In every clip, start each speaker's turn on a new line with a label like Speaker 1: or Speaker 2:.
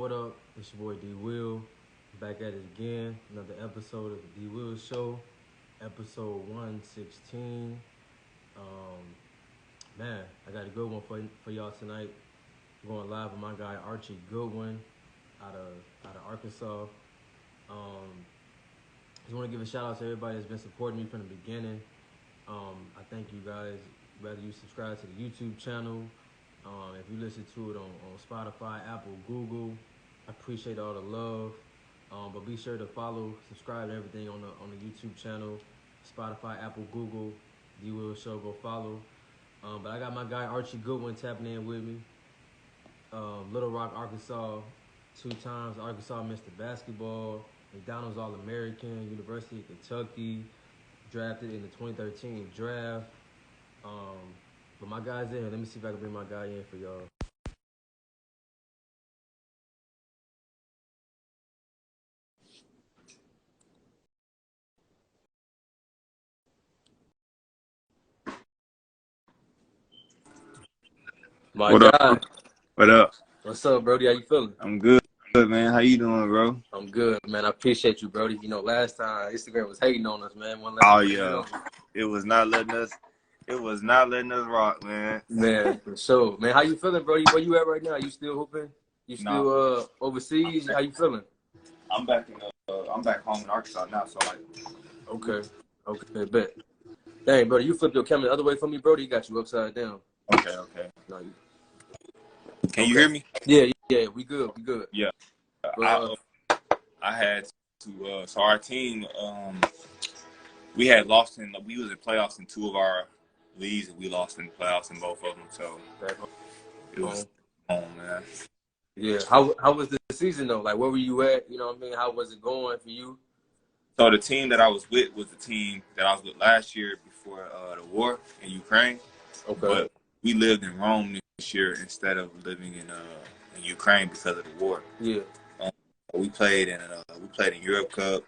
Speaker 1: what up? It's your boy D Will. Back at it again. Another episode of the D Will Show. Episode 116. Um, man, I got a good one for y'all tonight. Going live with my guy Archie Goodwin out of Arkansas. Just want to give a shout out to everybody that's been supporting me from the beginning. I thank you guys. Whether you subscribe to the YouTube channel, if you listen to it on Spotify, Apple, Google, I appreciate all the love. But be sure to follow, subscribe to everything on the YouTube channel, Spotify, Apple, Google, D Will Show. Go follow. But I got my guy Archie Goodwin tapping in with me. Little Rock, Arkansas, 2 times Arkansas Mr. Basketball, McDonald's All-American, University of Kentucky, drafted in the 2013 draft. But my guy's in here. Let me see if I can bring my guy in for y'all. My
Speaker 2: What
Speaker 1: guy.
Speaker 2: up? What up?
Speaker 1: What's up, Brody? How you feeling?
Speaker 2: I'm good, man. How you doing, bro?
Speaker 1: I'm good, man. I appreciate you, Brody. You know, last time Instagram was hating on us, man.
Speaker 2: Oh yeah, it was not letting us. It was not letting us rock, man.
Speaker 1: Man, for sure, man. How you feeling, Brody? Where you at right now? You still hooping? You still overseas? How you feeling?
Speaker 2: I'm back I'm back home in Arkansas now, so like.
Speaker 1: Okay, bet. Dang, Brody, you flipped your camera the other way from me, Brody. You got you upside down.
Speaker 2: Okay.
Speaker 1: No,
Speaker 2: Can you hear me?
Speaker 1: Yeah, we good.
Speaker 2: Yeah.
Speaker 1: But,
Speaker 2: I had to. So our team, we was in playoffs in 2 of our leagues, and we lost in the playoffs in both of them. So it was man.
Speaker 1: Yeah. How was the season though? Like, where were you at? You know what I mean? How was it going for you?
Speaker 2: So the team that I was with was the team that I was with last year before the war in Ukraine.
Speaker 1: Okay.
Speaker 2: But we lived in Rome this year instead of living in Ukraine because of the war.
Speaker 1: Yeah.
Speaker 2: We played in Europe Cup,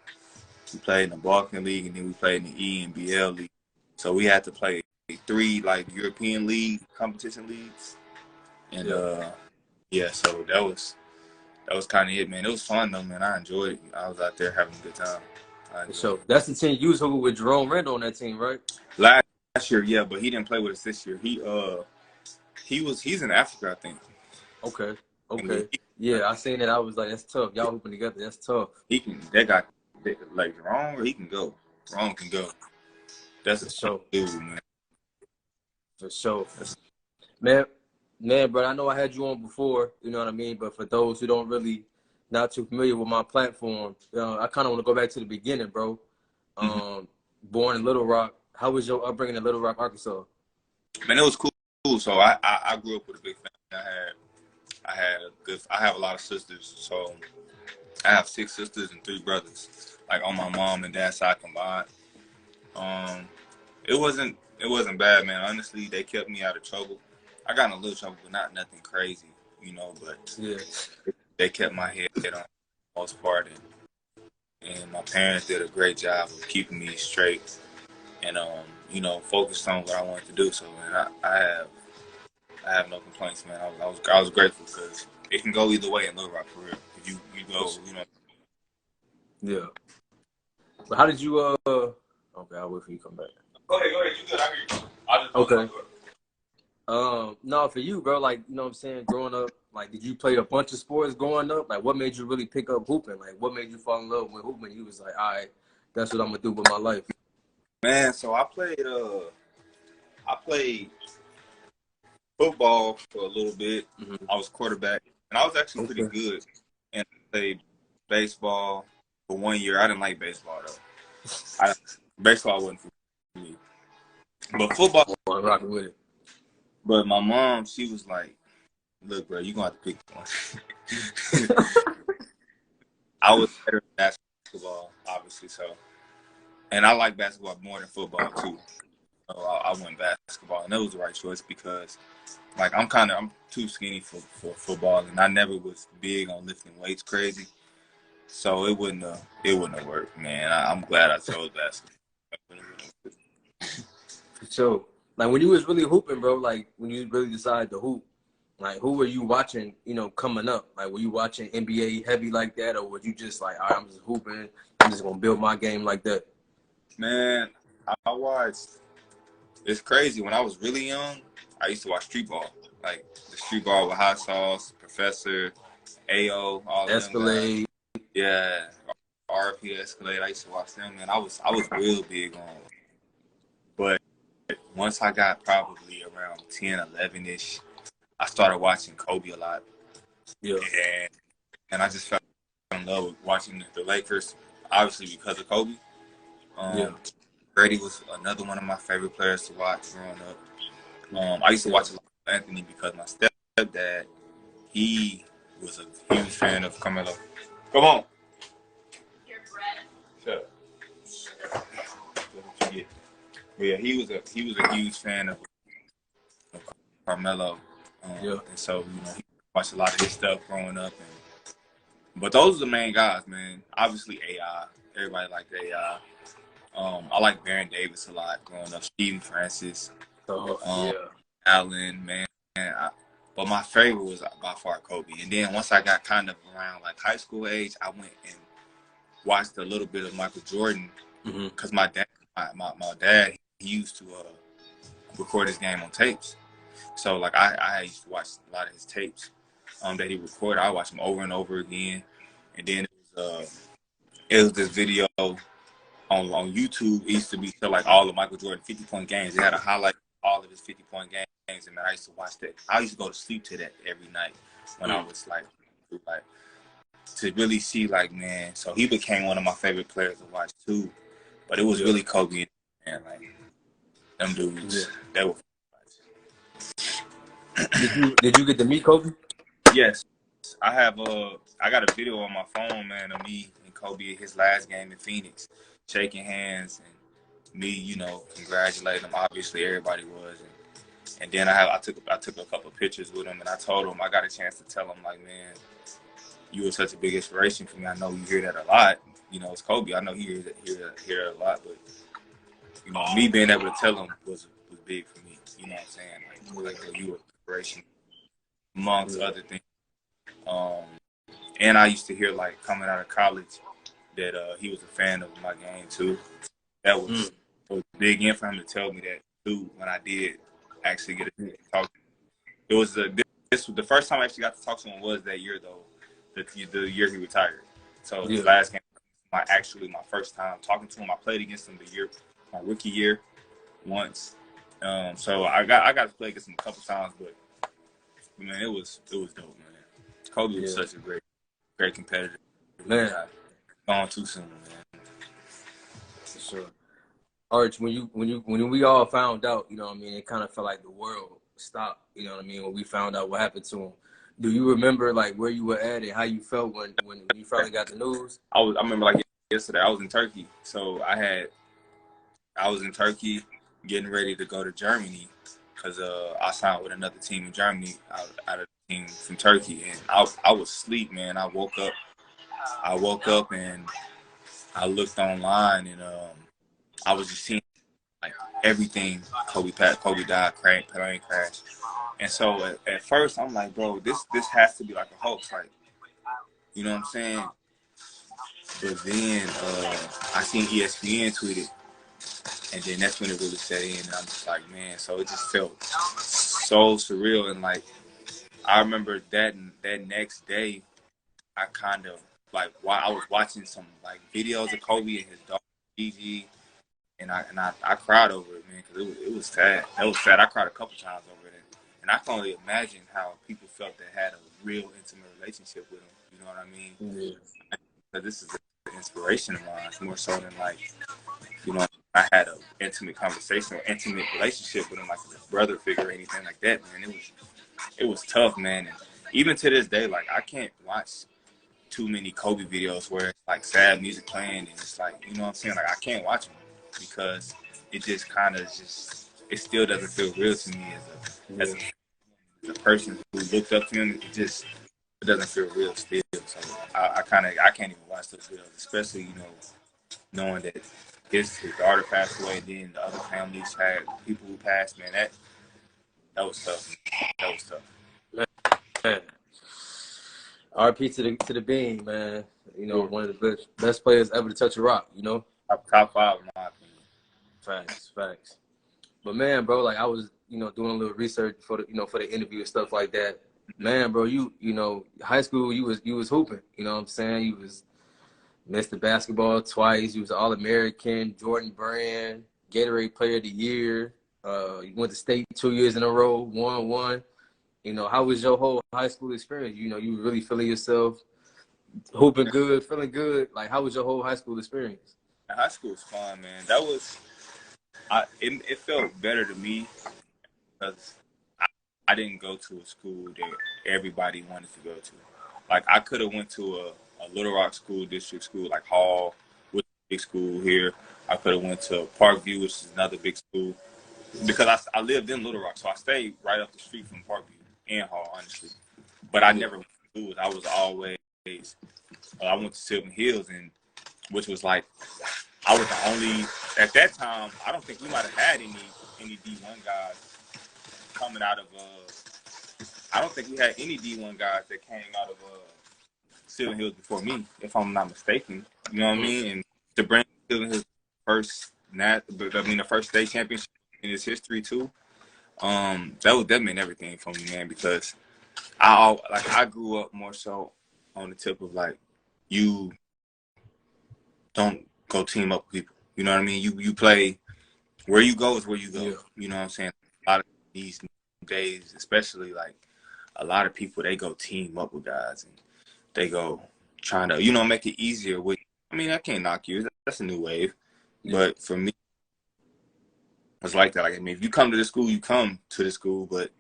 Speaker 2: we played in the Balkan League, and then we played in the ENBL League. So we had to play 3 like European League competition leagues, and so that was kind of it, man. It was fun though, man. I enjoyed it. I was out there having a good time.
Speaker 1: So that's the team you was hooping with Jerome Randall on that team, right?
Speaker 2: Last year, yeah, but he didn't play with us this year. He's in Africa, I think.
Speaker 1: Okay. Yeah, I seen it. I was like, that's tough. Y'all hooping together. That's tough.
Speaker 2: That guy, like Jerome, he can go. Jerome can go. That's a
Speaker 1: show,
Speaker 2: dude, man.
Speaker 1: For sure. Man, bro, I know I had you on before, you know what I mean? But for those who don't really, not too familiar with my platform, I kind of want to go back to the beginning, bro. Born in Little Rock. How was your upbringing in Little Rock, Arkansas?
Speaker 2: Man, it was cool. So I grew up with a big family. I have a lot of sisters. So I have 6 sisters and 3 brothers, like on my mom and dad's side combined. It wasn't bad, man. Honestly, they kept me out of trouble. I got in a little trouble, but not nothing crazy, you know. But
Speaker 1: yeah,
Speaker 2: they kept my head on the most part, and my parents did a great job of keeping me straight and focused on what I wanted to do. So, man, I have no complaints, man. I was grateful because it can go either way in Little Rock for real. If you go, you know.
Speaker 1: Yeah. But how did you Okay, I'll wait for you to come back.
Speaker 2: Go ahead. You good? I hear you. I'll just
Speaker 1: okay. No, for you, bro, like, you know what I'm saying, growing up, like, did you play a bunch of sports growing up? Like, what made you really pick up hooping? Like, what made you fall in love with hooping? You was like, all right, that's what I'm going to do with my life.
Speaker 2: Man, so I played football for a little bit. I was quarterback, and I was actually pretty good. And I played baseball for 1 year. I didn't like baseball, though. Baseball wasn't for me. But football,
Speaker 1: I'm rocking with it.
Speaker 2: But my mom, she was like, look, bro, you're going to have to pick one. I was better at basketball, obviously, so. And I like basketball more than football, too. So I went basketball, and that was the right choice because, like, I'm too skinny for football, and I never was big on lifting weights crazy. So it wouldn't have worked, man. I'm glad I chose basketball.
Speaker 1: For sure. Like, when you was really hooping, bro, like, when you really decided to hoop, Like, who were you watching, you know, coming up? Like, were you watching NBA heavy like that, or was you just like, all right, I'm just hooping, I'm just gonna build my game like that?
Speaker 2: Man, I watched. It's crazy. When I was really young, I used to watch street ball, like the street ball with Hot Sauce, Professor, AO, all of them guys.
Speaker 1: Escalade.
Speaker 2: Yeah, RP Escalade. I used to watch them, man. I was real big on. But once I got probably around 10, 11-ish, I started watching Kobe a lot.
Speaker 1: Yeah.
Speaker 2: And I just fell in love with watching the Lakers, obviously because of Kobe.
Speaker 1: Yeah.
Speaker 2: Brady was another one of my favorite players to watch growing up. I used to watch a lot of Anthony because my stepdad, he was a huge fan of Carmelo. Come on. Your bread. Shut up. That's what you get. But yeah, he was a huge fan of Carmelo. And so, you know, he watched a lot of his stuff growing up. But those are the main guys, man. Obviously, AI. Everybody liked AI. I like Baron Davis a lot growing up. Stephen Francis. Allen, man. But my favorite was by far Kobe. And then once I got kind of around like high school age, I went and watched a little bit of Michael Jordan because my dad, he used to record his game on tapes. So like I used to watch a lot of his tapes that he recorded. I watched them over and over again. And then it was this video on YouTube. It used to be like all of Michael Jordan 50-point games. They had a highlight of all of his 50-point games, and man, I used to watch that. I used to go to sleep to that every night when I was like to really see like, man. So he became one of my favorite players to watch too. But it was really Kobe and like them dudes. They were.
Speaker 1: Did you get to meet Kobe?
Speaker 2: Yes, I have. I got a video on my phone, man, of me and Kobe at his last game in Phoenix, shaking hands and me, you know, congratulating him. Obviously, everybody was, and then I took a couple of pictures with him, and I told him I got a chance to tell him like, man, you were such a big inspiration for me. I know you hear that a lot. You know, it's Kobe. I know he hear that a lot, but you know, me being able to tell him was big for me. You know what I'm saying? Like you were inspiration amongst other things. And I used to hear like coming out of college that he was a fan of my game too. That was big in for him to tell me that too when I did actually get a talk. It was this was the first time I actually got to talk to him was that year though, the year he retired. So his last game, my first time talking to him. I played against him my rookie year once. So I got to play against him a couple times, but man, it was dope, man. Kobe was such a great competitor.
Speaker 1: Man,
Speaker 2: gone too soon, man.
Speaker 1: For sure. Arch, when we all found out, you know what I mean, it kind of felt like the world stopped, you know what I mean, when we found out what happened to him. Do you remember like where you were at and how you felt when you finally got the news?
Speaker 2: I remember like yesterday, I was in Turkey. So I was in Turkey getting ready to go to Germany because I signed with another team in Germany out of the team from Turkey. And I was asleep, man. I woke up and I looked online and I was just seeing like everything. Kobe died, plane crash. And so at first I'm like, bro, this has to be like a hoax, like, you know what I'm saying? But then I seen ESPN tweet it, and then that's when it really set in. And I'm just like, man, so it just felt so surreal. And like, I remember that next day, I kind of like while I was watching some like videos of Kobe and his daughter Gigi, and I cried over it, man, because it was sad. That was sad. I cried a couple times over it, and I can only imagine how people felt that had a real intimate relationship with him. You know what I mean? Yeah. Because this is an inspiration of mine, more so than like, you know, I had an intimate conversation or intimate relationship with him, like a brother figure or anything like that, man. It was tough, man. And even to this day, like I can't watch too many Kobe videos where it's like sad music playing and it's like, you know what I'm saying? Like I can't watch them because it just kind of it still doesn't feel real to me as a person who looked up to him. It doesn't feel real still. So I can't even watch those videos, especially, you know, knowing that his daughter passed away and then the other families had people who passed, man. That was tough. Man. That was tough.
Speaker 1: RP to the being, man. You know,
Speaker 2: Sure.
Speaker 1: one of the best players ever to touch a rock. You know,
Speaker 2: Top five in my opinion.
Speaker 1: facts. But man, bro, like I was, doing a little research for for the interview and stuff like that. Man, bro, you know, high school, you was hooping. You know what I'm saying? You was Mr. Basketball twice. You was All-American, Jordan Brand, Gatorade Player of the Year. You went to state 2 years in a row, won one. You know, how was your whole high school experience? You know, you were really feeling yourself, hooping good, feeling good. Like, how was your whole high school experience?
Speaker 2: High school was fun, man. It felt better to me because I didn't go to a school that everybody wanted to go to. Like I could have went to a Little Rock school district school like Hall, which is a big school here. I could have went to Parkview, which is another big school. Because I lived in Little Rock, so I stayed right up the street from Parkview and Hall, honestly. But I never went to schools. I was always I went to Silver Hills, and which was like I was the only at that time. I don't think we might have had any D1 guys coming out of. I don't think we had any D1 guys that came out of Silver Hills before me, if I'm not mistaken. You know what I mean? And to bring Silver Hills the first state championship in its history too. That meant everything for me, man, because I grew up more so on the tip of like you don't go team up with people. You know what I mean? You play where you go is where you go. Yeah. You know what I'm saying? A lot of these days, especially like a lot of people, they go team up with guys and they go trying to, make it easier. I mean, I can't knock you. That's a new wave. Yeah. But for me, it's like that. Like, I mean, if you come to the school, you come to the school. But,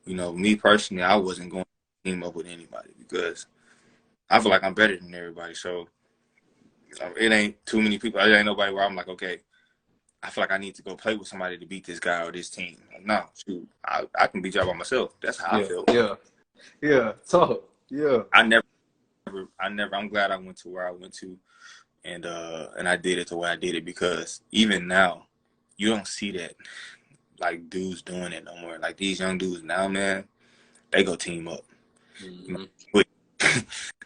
Speaker 2: me personally, I wasn't going to team up with anybody because I feel like I'm better than everybody. So it ain't too many people. There ain't nobody where I'm like, okay, I feel like I need to go play with somebody to beat this guy or this team. Like, no, shoot, I can beat y'all by myself. That's how I feel.
Speaker 1: Yeah, talk. Yeah.
Speaker 2: I'm glad I went to where I went to, and I did it the way I did it because even now, you don't see that like dudes doing it no more. Like these young dudes now, man, they go team up.
Speaker 1: Mm-hmm.
Speaker 2: Quick.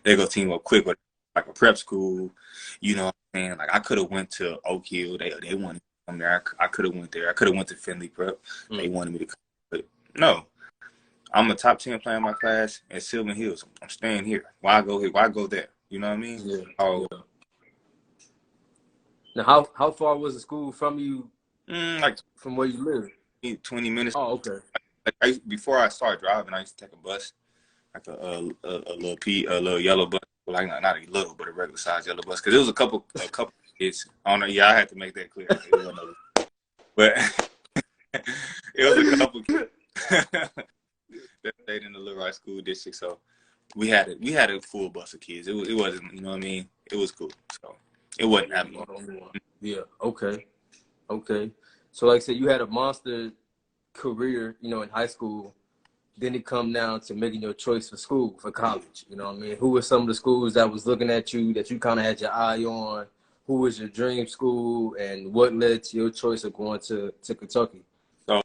Speaker 2: They go team up quick with like a prep school. You know what I'm saying? Like I could have went to Oak Hill. They wanted me to come there. I could have went there. I could have went to Finley Prep. Mm-hmm. They wanted me to come. But no. I'm a top 10 player in my class at Silver Hills. I'm staying here. Why go here? Why go there? You know what I mean?
Speaker 1: Yeah. Now, how far was the school from you?
Speaker 2: Like
Speaker 1: from where you live?
Speaker 2: 20 minutes.
Speaker 1: Oh, okay.
Speaker 2: Before I started driving, I used to take a bus, like a little yellow bus, like not a little, but a regular size yellow bus. Because there was a couple kids. I don't know. Yeah, I had to make that clear. But it was a couple kids. That stayed in the Little Rock School District, so we had a full bus of kids. It wasn't, you know what I mean? It was cool, so it wasn't that long.
Speaker 1: Yeah. Okay. So, like I said, you had a monster career, in high school. Then it come down to making your choice for college. You know what I mean? Who were some of the schools that was looking at you that you kind of had your eye on? Who was your dream school, and what led to your choice of going to Kentucky?
Speaker 2: So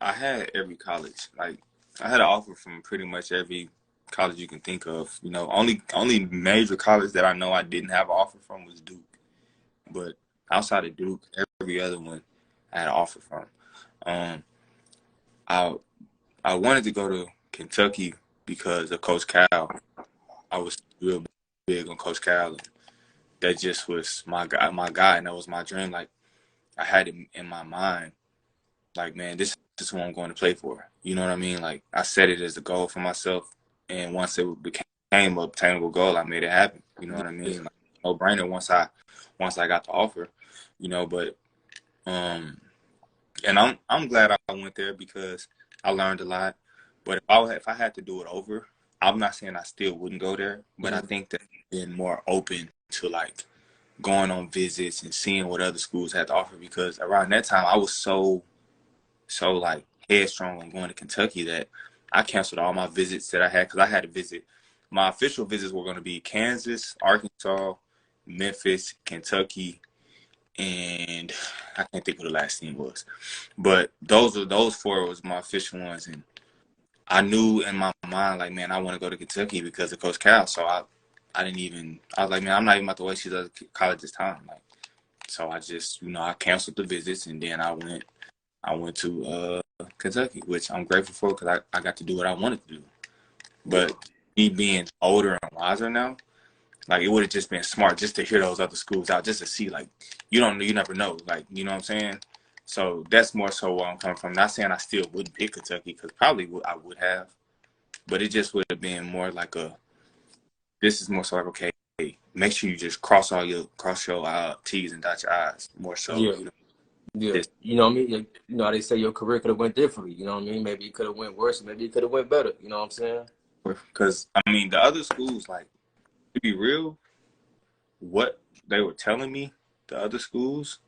Speaker 2: I had every college. Like I had an offer from pretty much every college you can think of. Only major college that I know I didn't have an offer from was Duke. But outside of Duke, every other one I had an offer from. I wanted to go to Kentucky because of Coach Cal. I was real big on Coach Cal. And that just was my guy, and that was my dream. Like I had it in my mind. Like, man, this is who I'm going to play for. You know what I mean? Like, I set it as a goal for myself, and once it became an obtainable goal, I made it happen. You know what I mean? Like, no brainer once I got the offer, But, and I'm glad I went there because I learned a lot. But if I had to do it over, I'm not saying I still wouldn't go there, but I think that being more open to like going on visits and seeing what other schools had to offer, because around that time I was so like headstrong on going to Kentucky that I canceled all my visits that I had, because I had to visit. My official visits were going to be Kansas, Arkansas, Memphis, Kentucky, and I can't think what the last team was. But those four was my official ones, and I knew in my mind, like, man, I want to go to Kentucky because of Coach Cal. So I didn't even, I was like, man, I'm not even about to waste these other colleges' time. Like, so I just, I canceled the visits, and then I went to Kentucky, which I'm grateful for because I got to do what I wanted to do. But me being older and wiser now, like, it would have just been smart just to hear those other schools out, just to see, like, you never know, like, you know what I'm saying? So that's more so where I'm coming from. Not saying I still wouldn't pick Kentucky, because probably I would have, but it just would have been more like this is more so like, okay, make sure you just cross your T's and dot your I's more so.
Speaker 1: Yeah. Yeah, you know what I mean? Like, you know how they say your career could have went differently, you know what I mean? Maybe it could have went worse, maybe it could have went better, you know what I'm saying?
Speaker 2: Because, I mean, the other schools, like, to be real, what they were telling me, the other schools,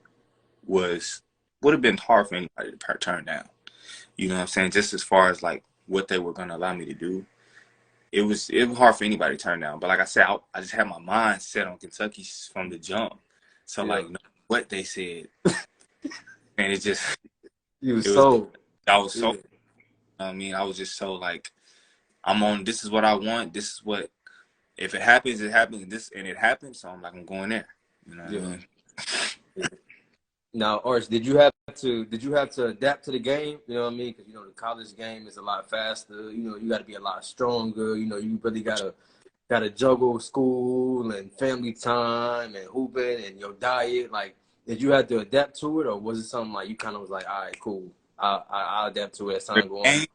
Speaker 2: would have been hard for anybody to turn down. You know what I'm saying? Just as far as, like, what they were going to allow me to do, it was hard for anybody to turn down. But like I said, I just had my mind set on Kentucky from the jump. So, like, what they said, and it just,
Speaker 1: You was sold.
Speaker 2: I was so, I mean, I was just so, like, this is what I want. This is what, if it happens, it happens. And it happens. So I'm like, I'm going there. You know what I mean?
Speaker 1: Now, Arch, did you have to adapt to the game? You know what I mean? Because, you know, the college game is a lot faster. You know, you got to be a lot stronger. You know, you really gotta juggle school and family time and hooping and your diet. Like, did you have to adapt to it, or was it something like you kind of was like, all right, cool, I'll adapt to it as time goes on?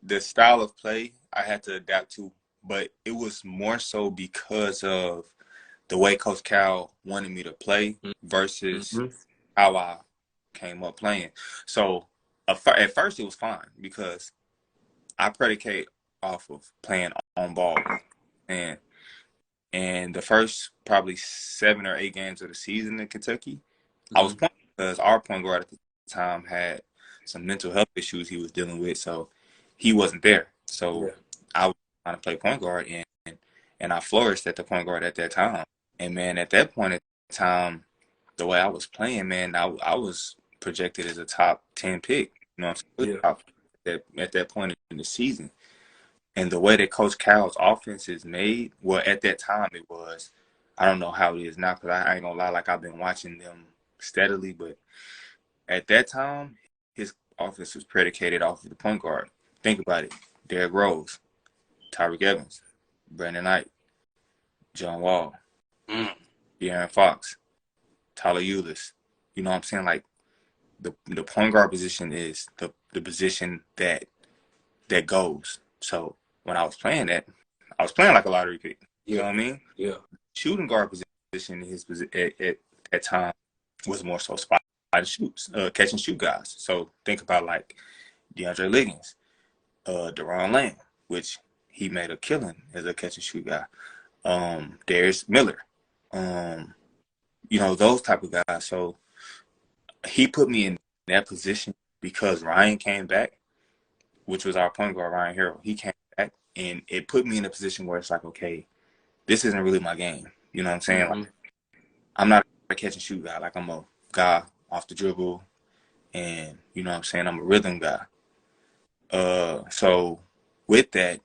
Speaker 2: The style of play I had to adapt to, but it was more so because of the way Coach Cal wanted me to play versus how I came up playing. So at first it was fine because I predicate off of playing on ball, and the first probably 7 or 8 games of the season in Kentucky, I was playing because our point guard at the time had some mental health issues he was dealing with, so he wasn't there. So I was trying to play point guard, and I flourished at the point guard at that time. And, man, at that point in time, the way I was playing, man, I was projected as a top 10 pick. You know what I'm saying? At that point in the season. And the way that Coach Cal's offense is made, well, at that time it was. I don't know how it is now because I ain't going to lie, like, I've been watching them steadily. But at that time, his offense was predicated off of the point guard. Think about it. Derrick Rose, Tyreek Evans, Brandon Knight, John Wall, De'Aaron Fox, Tyler Ulis. You know what I'm saying? Like, the point guard position is the position that goes. So when I was playing that, I was playing like a lottery pick. You know what I mean?
Speaker 1: Yeah.
Speaker 2: Shooting guard position at that time was more so spot and shoots, catch and shoot guys. So think about, like, DeAndre Liggins, Deron Lamb, which he made a killing as a catch and shoot guy. Darius Miller, you know, those type of guys. So he put me in that position because Ryan came back, which was our point guard, Ryan Harrell. He came back, and it put me in a position where it's like, okay, this isn't really my game. You know what I'm saying? Like, I'm not a catch and shoot guy. Like, I'm a guy off the dribble, and, you know what I'm saying, I'm a rhythm guy. So with that,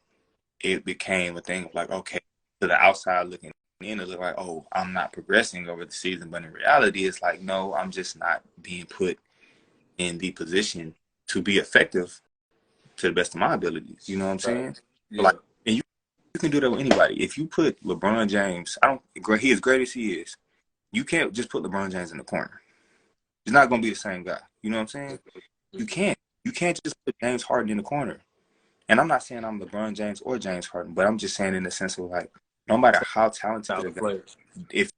Speaker 2: it became a thing of like, okay, to the outside looking in, it looked like, oh, I'm not progressing over the season. But in reality, it's like, no, I'm just not being put in the position to be effective to the best of my abilities. You know what I'm saying? Yeah. Like, and you can do that with anybody. If you put LeBron James, he as great as he is, you can't just put LeBron James in the corner. He's not going to be the same guy. You know what I'm saying? You can't. You can't just put James Harden in the corner. And I'm not saying I'm LeBron James or James Harden, but I'm just saying in the sense of, like, no matter how talented they're going, if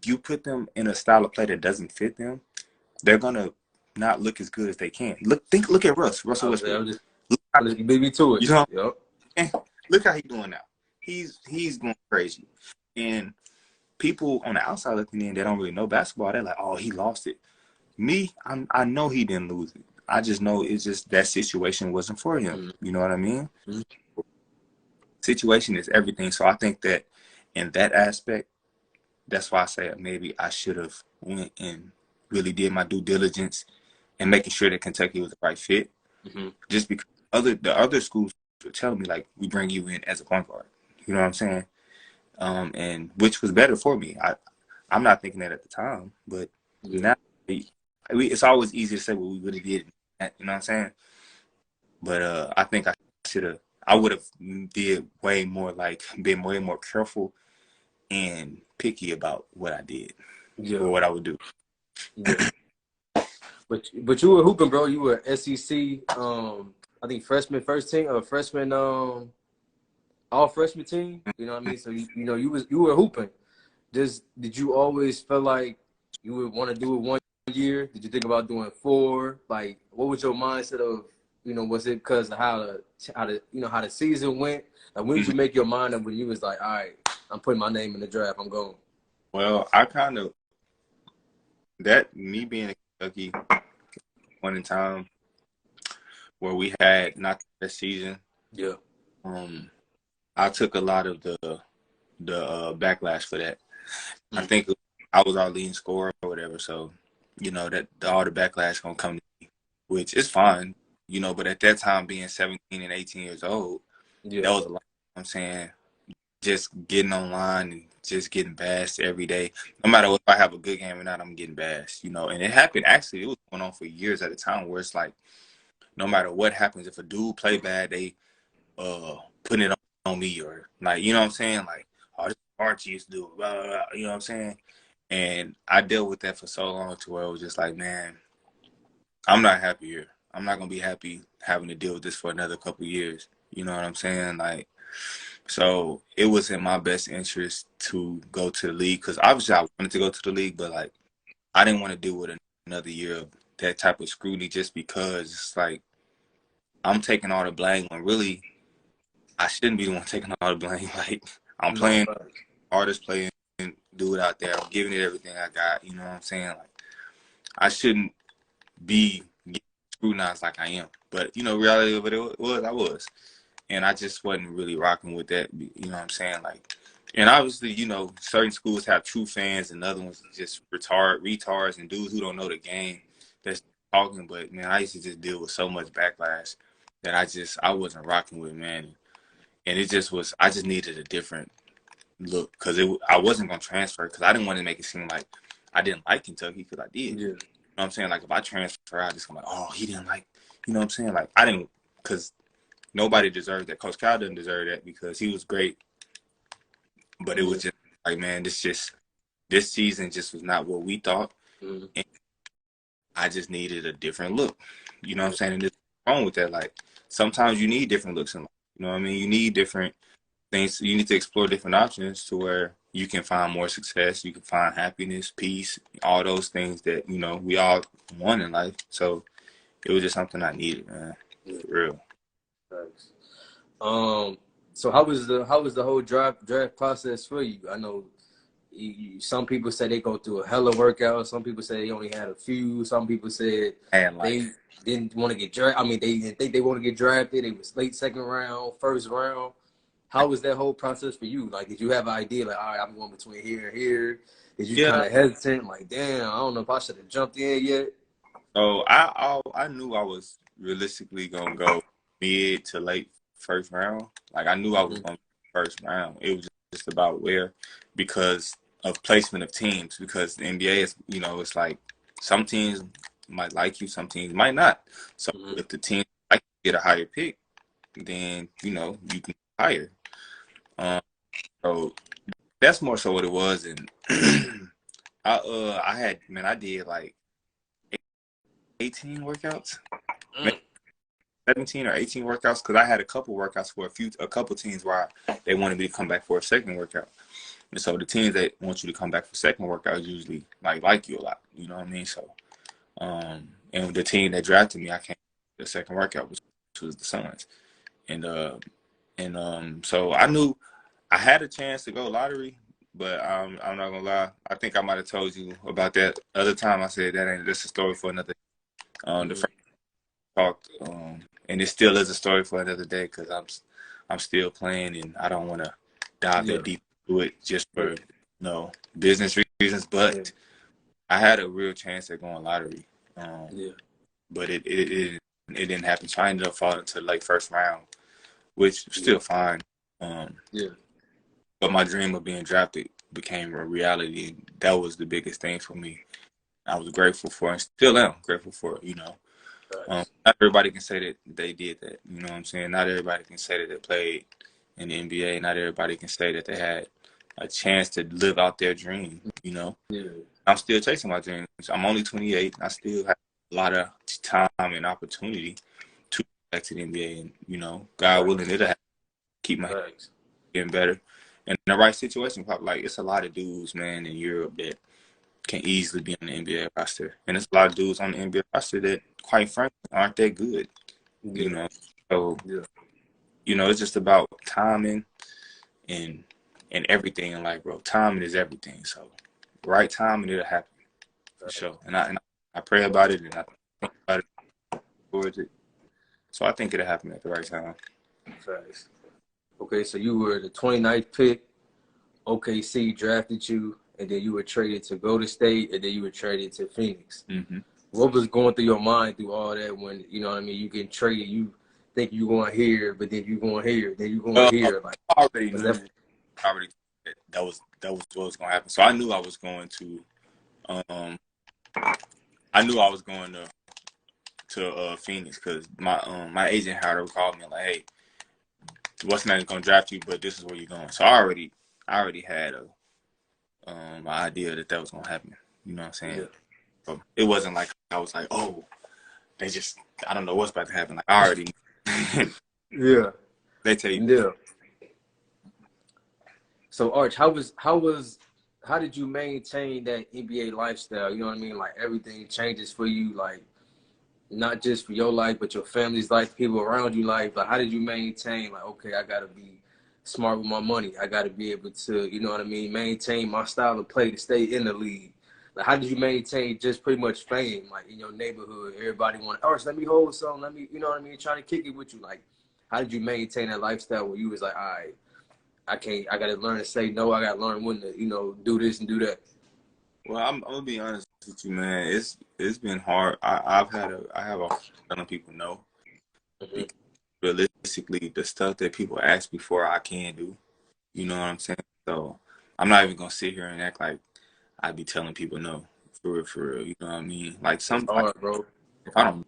Speaker 2: you put them in a style of play that doesn't fit them, they're going to not look as good as they can. Look at Russell Westbrook.
Speaker 1: Maybe to it.
Speaker 2: You know, look how he's doing now. He's going crazy. And people on the outside looking in, they don't really know basketball. They're like, oh, he lost it. Me, I know he didn't lose it. I just know it's just that situation wasn't for him. You know what I mean? Situation is everything. So I think that in that aspect, that's why I say maybe I should have went and really did my due diligence and making sure that Kentucky was the right fit. Just because the other schools were telling me like, we bring you in as a point guard. You know what I'm saying? And which was better for me. I'm not thinking that at the time, but now it's always easy to say what we would have did. You know what I'm saying? But I think I would have did way more, like been way more careful and picky about what I did or what I would do.
Speaker 1: Yeah. But you were hooping, bro. You were SEC. I think freshman first team or freshman all freshman team. You know what I mean? So you were hooping. Did you always feel like you would want to do it 1 year? Did you think about doing 4? Like, what was your mindset of, was it because of how the season went? Like, when did you make your mind up when you was like, all right, I'm putting my name in the draft, I'm going?
Speaker 2: Well, I kind of, me being in Kentucky, one in time where we had not that season.
Speaker 1: Yeah.
Speaker 2: I took a lot of the backlash for that. I think I was our leading scorer or whatever, so that all the backlash gonna come to me, which is fine, But at that time, being 17 and 18 years old, that was a lot. I'm saying, just getting online and just getting bashed every day. No matter if I have a good game or not, I'm getting bashed, And it happened. Actually, it was going on for years at a time, where it's like, no matter what happens, if a dude play bad, they putting it on me, or like, you know what I'm saying, like, oh, this is Archie used to do it, blah, blah, blah, you know what I'm saying? And I dealt with that for so long to where it was just like, man, I'm not happy here. I'm not gonna be happy having to deal with this for another couple of years. You know what I'm saying? Like, so it was in my best interest to go to the league, because obviously I wanted to go to the league, but like, I didn't want to deal with another year of that type of scrutiny, just because it's like I'm taking all the blame when really I shouldn't be the one taking all the blame. Like, I'm playing, hardest playing, do it out there. I'm giving it everything I got. You know what I'm saying? Like, I shouldn't be getting scrutinized like I am. But, reality of it was, I was. And I just wasn't really rocking with that. You know what I'm saying? Like, and obviously, certain schools have true fans and other ones just retards and dudes who don't know the game that's talking. But, man, I used to just deal with so much backlash that I wasn't rocking with, man. And it just was, I just needed a different look, because I wasn't going to transfer, because I didn't want to make it seem like I didn't like Kentucky, because I did. You know what I'm saying? Like, if I transfer, I just come like, oh, he didn't like, you know what I'm saying? Like, I didn't, because nobody deserved that. Coach Cal didn't deserve that, because he was great. But it was just like, man, this season just was not what we thought. And I just needed a different look. You know what I'm saying? And there's wrong with that. Like, sometimes you need different looks in life. You know what I mean? You need different things. You need to explore different options to where you can find more success. You can find happiness, peace, all those things that, we all want in life. So it was just something I needed, man. For real.
Speaker 1: Thanks. So how was the whole draft process for you? I know some people say they go through a hella workout. Some people say they only had a few. Some people said they didn't want to get drafted. I mean, they didn't think they want to get drafted. They was late second round, first round. How was that whole process for you? Like, did you have an idea, like, all right, I'm going between here and here? Did you kind of hesitant, like, damn, I don't know if I should have jumped in yet?
Speaker 2: So I knew I was realistically gonna go mid to late first round. Like, I knew I was going first round. It was just about where, because of placement of teams. Because the NBA is, it's like some teams might like you, some teams might not. So if the team like get a higher pick, then you can hire. So that's more so what it was. And I did like 18 workouts, 17 or 18 workouts, because I had a couple workouts for a couple teams where they wanted me to come back for a second workout. And so the teams that want you to come back for second workouts usually like you a lot. You know what I mean? So, and the team that drafted me, I came to the second workout, which was the Suns. And so I knew I had a chance to go lottery, but I'm not gonna lie. I think I might have told you about that other time. I said that's a story for another. The first talked, and it still is a story for another day, because I'm still playing, and I don't want to dive that deep into it just for business reasons. But I had a real chance at going lottery, but it didn't happen. So I ended up falling to like first round. which still fine.
Speaker 1: Yeah.
Speaker 2: But my dream of being drafted became a reality, and that was the biggest thing for me. I was grateful for, and still am grateful for it.
Speaker 1: Nice.
Speaker 2: Not everybody can say that they did that. You know what I'm saying? Not everybody can say that they played in the NBA. Not everybody can say that they had a chance to live out their dream.
Speaker 1: Yeah.
Speaker 2: I'm still chasing my dreams. I'm only 28. I still have a lot of time and opportunity to go back to the NBA, and God willing, it'll have to keep my
Speaker 1: Thanks.
Speaker 2: getting better. And in the right situation, like it's a lot of dudes, man, in Europe that can easily be on the NBA roster, and there's a lot of dudes on the NBA roster that, quite frankly, aren't that good.
Speaker 1: Yeah.
Speaker 2: So
Speaker 1: Yeah.
Speaker 2: it's just about timing and everything in life, bro. Timing is everything. So right timing, it'll happen for sure. And I pray about it, and I think about it towards it. So I think it'll happen at the right time.
Speaker 1: Thanks. Okay, so you were the 29th pick. OKC drafted you, and then you were traded to Golden State, and then you were traded to Phoenix.
Speaker 2: Mm-hmm.
Speaker 1: What was going through your mind through all that when, you know what I mean, you get traded, you think you're going here, but then you're going here, then you're going here. Like,
Speaker 2: I already knew. That was what was going to happen. So I knew I was going to Phoenix, because my agent had called me like, hey, what's not going to draft you, but this is where you're going. So I already had an idea that was going to happen. You know what I'm saying?
Speaker 1: Yeah.
Speaker 2: So it wasn't like I was like, oh, I don't know what's about to happen. Like, I already knew.
Speaker 1: Yeah.
Speaker 2: They tell you.
Speaker 1: Yeah. So Arch, how did you maintain that NBA lifestyle? You know what I mean? Like, everything changes for you, like, not just for your life, but your family's life, people around you life. Like, how did you maintain, like, okay, I gotta be smart with my money. I gotta be able to, you know what I mean, maintain my style of play to stay in the league. Like, how did you maintain just pretty much fame, like, in your neighborhood? Everybody want, Arch, let me hold something, let me, you know what I mean, trying to kick it with you. Like, how did you maintain that lifestyle where you was like, all right, I gotta learn to say no. I gotta learn when to, do this and do that.
Speaker 2: Well, I'm gonna be honest with you, man. It's been hard. I have a telling people no.
Speaker 1: Mm-hmm.
Speaker 2: Realistically, the stuff that people ask me for, I can do. You know what I'm saying? So I'm not even gonna sit here and act like I be telling people no. For real, for real. You know what I mean? Like,
Speaker 1: It's hard, bro.
Speaker 2: if I don't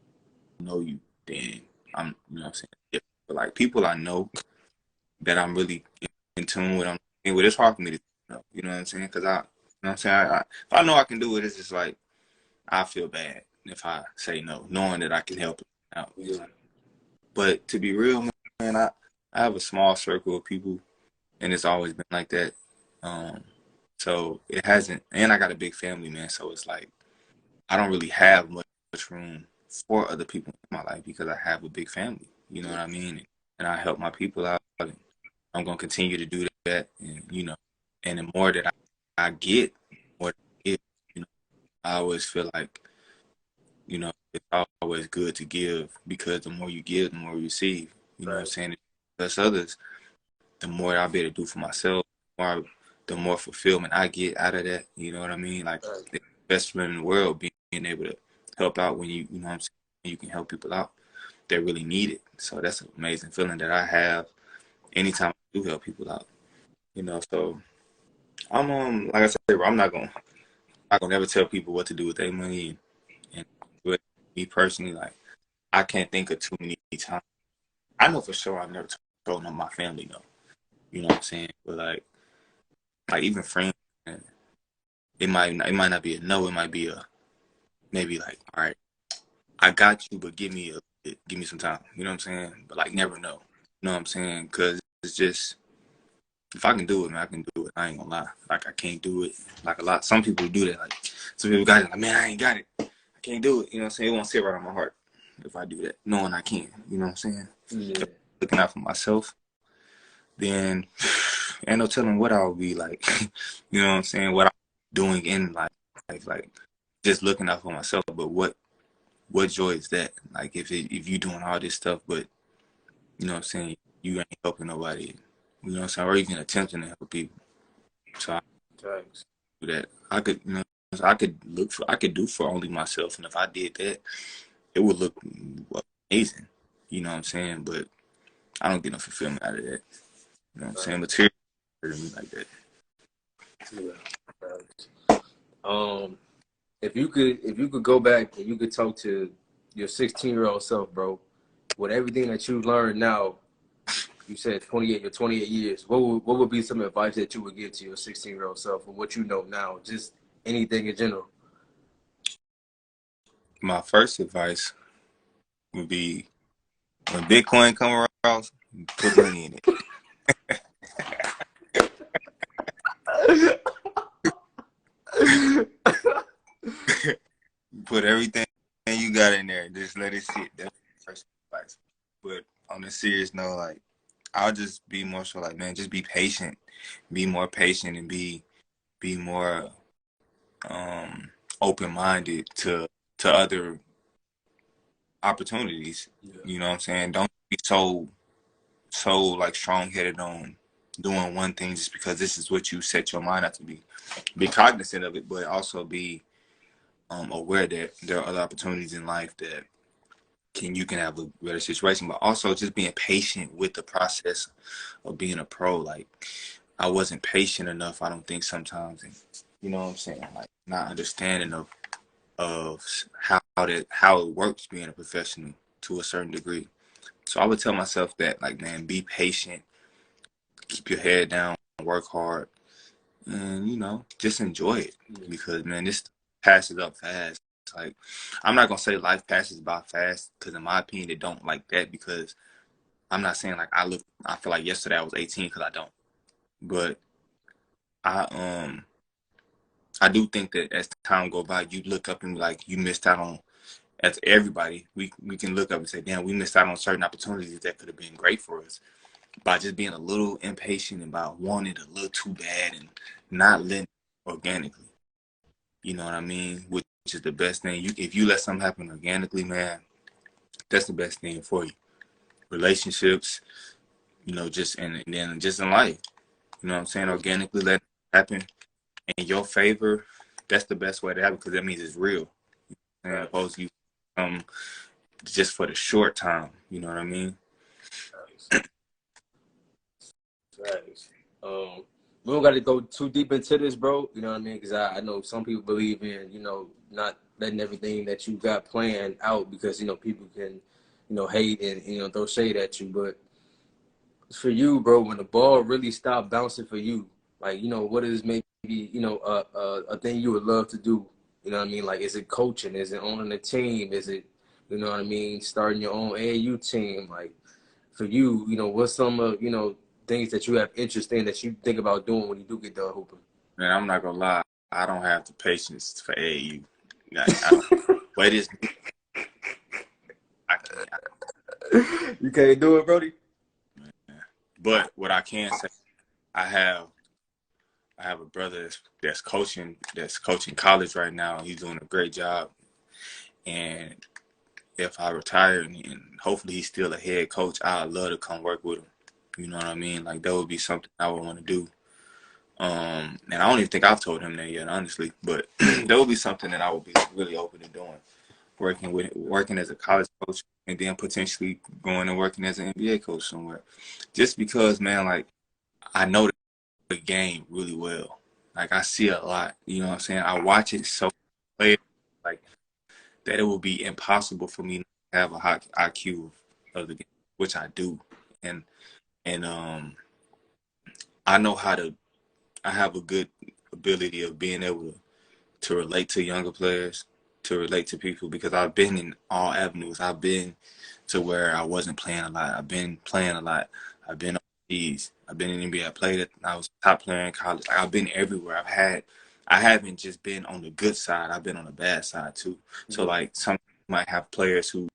Speaker 2: know you, then I'm, you know what I'm saying? Yeah. But like, people I know that I'm really in tune with, it's hard for me to know. You know what I'm saying? Because you know what I'm saying? If I know I can do it, it's just like, I feel bad if I say no, knowing that I can help it out.
Speaker 1: Yeah.
Speaker 2: But to be real, man, I have a small circle of people, and it's always been like that. So it hasn't, and I got a big family, man. So it's like, I don't really have much room for other people in my life because I have a big family. You know what I mean? And I help my people out. And I'm gonna continue to do that, and and the more that I get, more I get, I always feel like, it's always good to give, because the more you give, the more you receive. You know what I'm saying? Plus others, the more I'll be able to do for myself, the more fulfillment I get out of that. You know what I mean? Like, the best friend in the world, being able to help out when you know what I'm saying, you can help people out that really need it. So that's an amazing feeling that I have anytime I do help people out. So I'm like I said, bro, I'm not gonna never tell people what to do with their money, and with me personally, like, I can't think of too many times. I know for sure I've never told my family no. You know what I'm saying? But like even friends, man, it might not be a no. It might be a maybe, like, all right, I got you, but give me some time. You know what I'm saying? But like, never know. You know what I'm saying? Because it's just, if I can do it, man, I can do it. I ain't gonna lie. Like, I can't do it. Like, some people do that. Like, some people got it. Like, man, I ain't got it. I can't do it. You know what I'm saying? It won't sit right on my heart if I do that, knowing I can. You know what I'm saying?
Speaker 1: Yeah.
Speaker 2: If I'm looking out for myself, then ain't no telling what I'll be like. You know what I'm saying? What I'm doing in life, like just looking out for myself. But what joy is that? Like, if you doing all this stuff, but you know what I'm saying, you ain't helping nobody. You know what I'm saying? Or even attempting to help people. So I do that. I could, I could do for only myself, and if I did that, it would look amazing. You know what I'm saying? But I don't get no fulfillment out of that. You know what I'm saying? Material hurting me like that.
Speaker 1: Yeah. If you could go back and you could talk to your 16-year-old self, bro, with everything that you learned now, you said 28 years. What would be some advice that you would give to your 16-year-old self, or what you know now, just anything in general?
Speaker 2: My first advice would be when Bitcoin come around, put money in it. Put everything you got in there and just let it sit. That's the first advice. But on a serious note, like, I'll just be more so like, man, just be patient. Be more patient and be more open minded to other opportunities.
Speaker 1: Yeah.
Speaker 2: You know what I'm saying? Don't be so like strong headed on doing one thing just because this is what you set your mind out to be. Be cognizant of it, but also be aware that there are other opportunities in life that you can have a better situation, but also just being patient with the process of being a pro. Like, I wasn't patient enough, I don't think, sometimes, and you know what I'm saying, like not understanding of how it works being a professional to a certain degree. So I would tell myself that, like, man, be patient, keep your head down, work hard, and just enjoy it. Because, man, this passes up fast. Like, I'm not gonna say life passes by fast, because in my opinion it don't like that, because I'm not saying like I feel like yesterday I was 18, because I don't. But I do think that as time go by, you look up and be like, you missed out on, as everybody, we can look up and say, damn, we missed out on certain opportunities that could have been great for us, by just being a little impatient and by wanting it a little too bad and not letting it organically. You know what I mean? Which is the best thing. If you let something happen organically, man, that's the best thing for you. Relationships, just and then just in life. You know what I'm saying? Organically let it happen in your favor. That's the best way to have it, because that means it's real. And opposed to you just for the short time. You know what I mean?
Speaker 1: Thanks. We don't got to go too deep into this, bro. You know what I mean? Because I know some people believe in, not letting everything that you got planned out, because, people can, hate and, throw shade at you. But for you, bro, when the ball really stopped bouncing for you, like, what is maybe, a thing you would love to do? You know what I mean? Like, is it coaching? Is it owning a team? Is it, you know what I mean, starting your own AAU team? Like, for you, what's some of, things that you have interest in that you think about doing when you do get done hooping?
Speaker 2: Man, I'm not gonna lie. I don't have the patience for AAU. Like, I don't. But it's I can't.
Speaker 1: You can't do it, Brody?
Speaker 2: But what I can say, I have a brother that's coaching college right now. He's doing a great job. And if I retire and hopefully he's still a head coach, I'd love to come work with him. You know what I mean? Like, that would be something I would want to do. And I don't even think I've told him that yet, honestly. But that would be something that I would be really open to doing. Working as a college coach, and then potentially going and working as an NBA coach somewhere. Just because, man, like, I know the game really well. Like, I see a lot. You know what I'm saying? I watch it so play like that it would be impossible for me to have a high IQ of the game, which I do. And I know how to. I have a good ability of being able to relate to younger players, to relate to people, because I've been in all avenues. I've been to where I wasn't playing a lot. I've been playing a lot. I've been overseas. I've been in NBA. I played it. I was a top player in college. Like, I've been everywhere. I haven't just been on the good side. I've been on the bad side too. So, like, some might have players who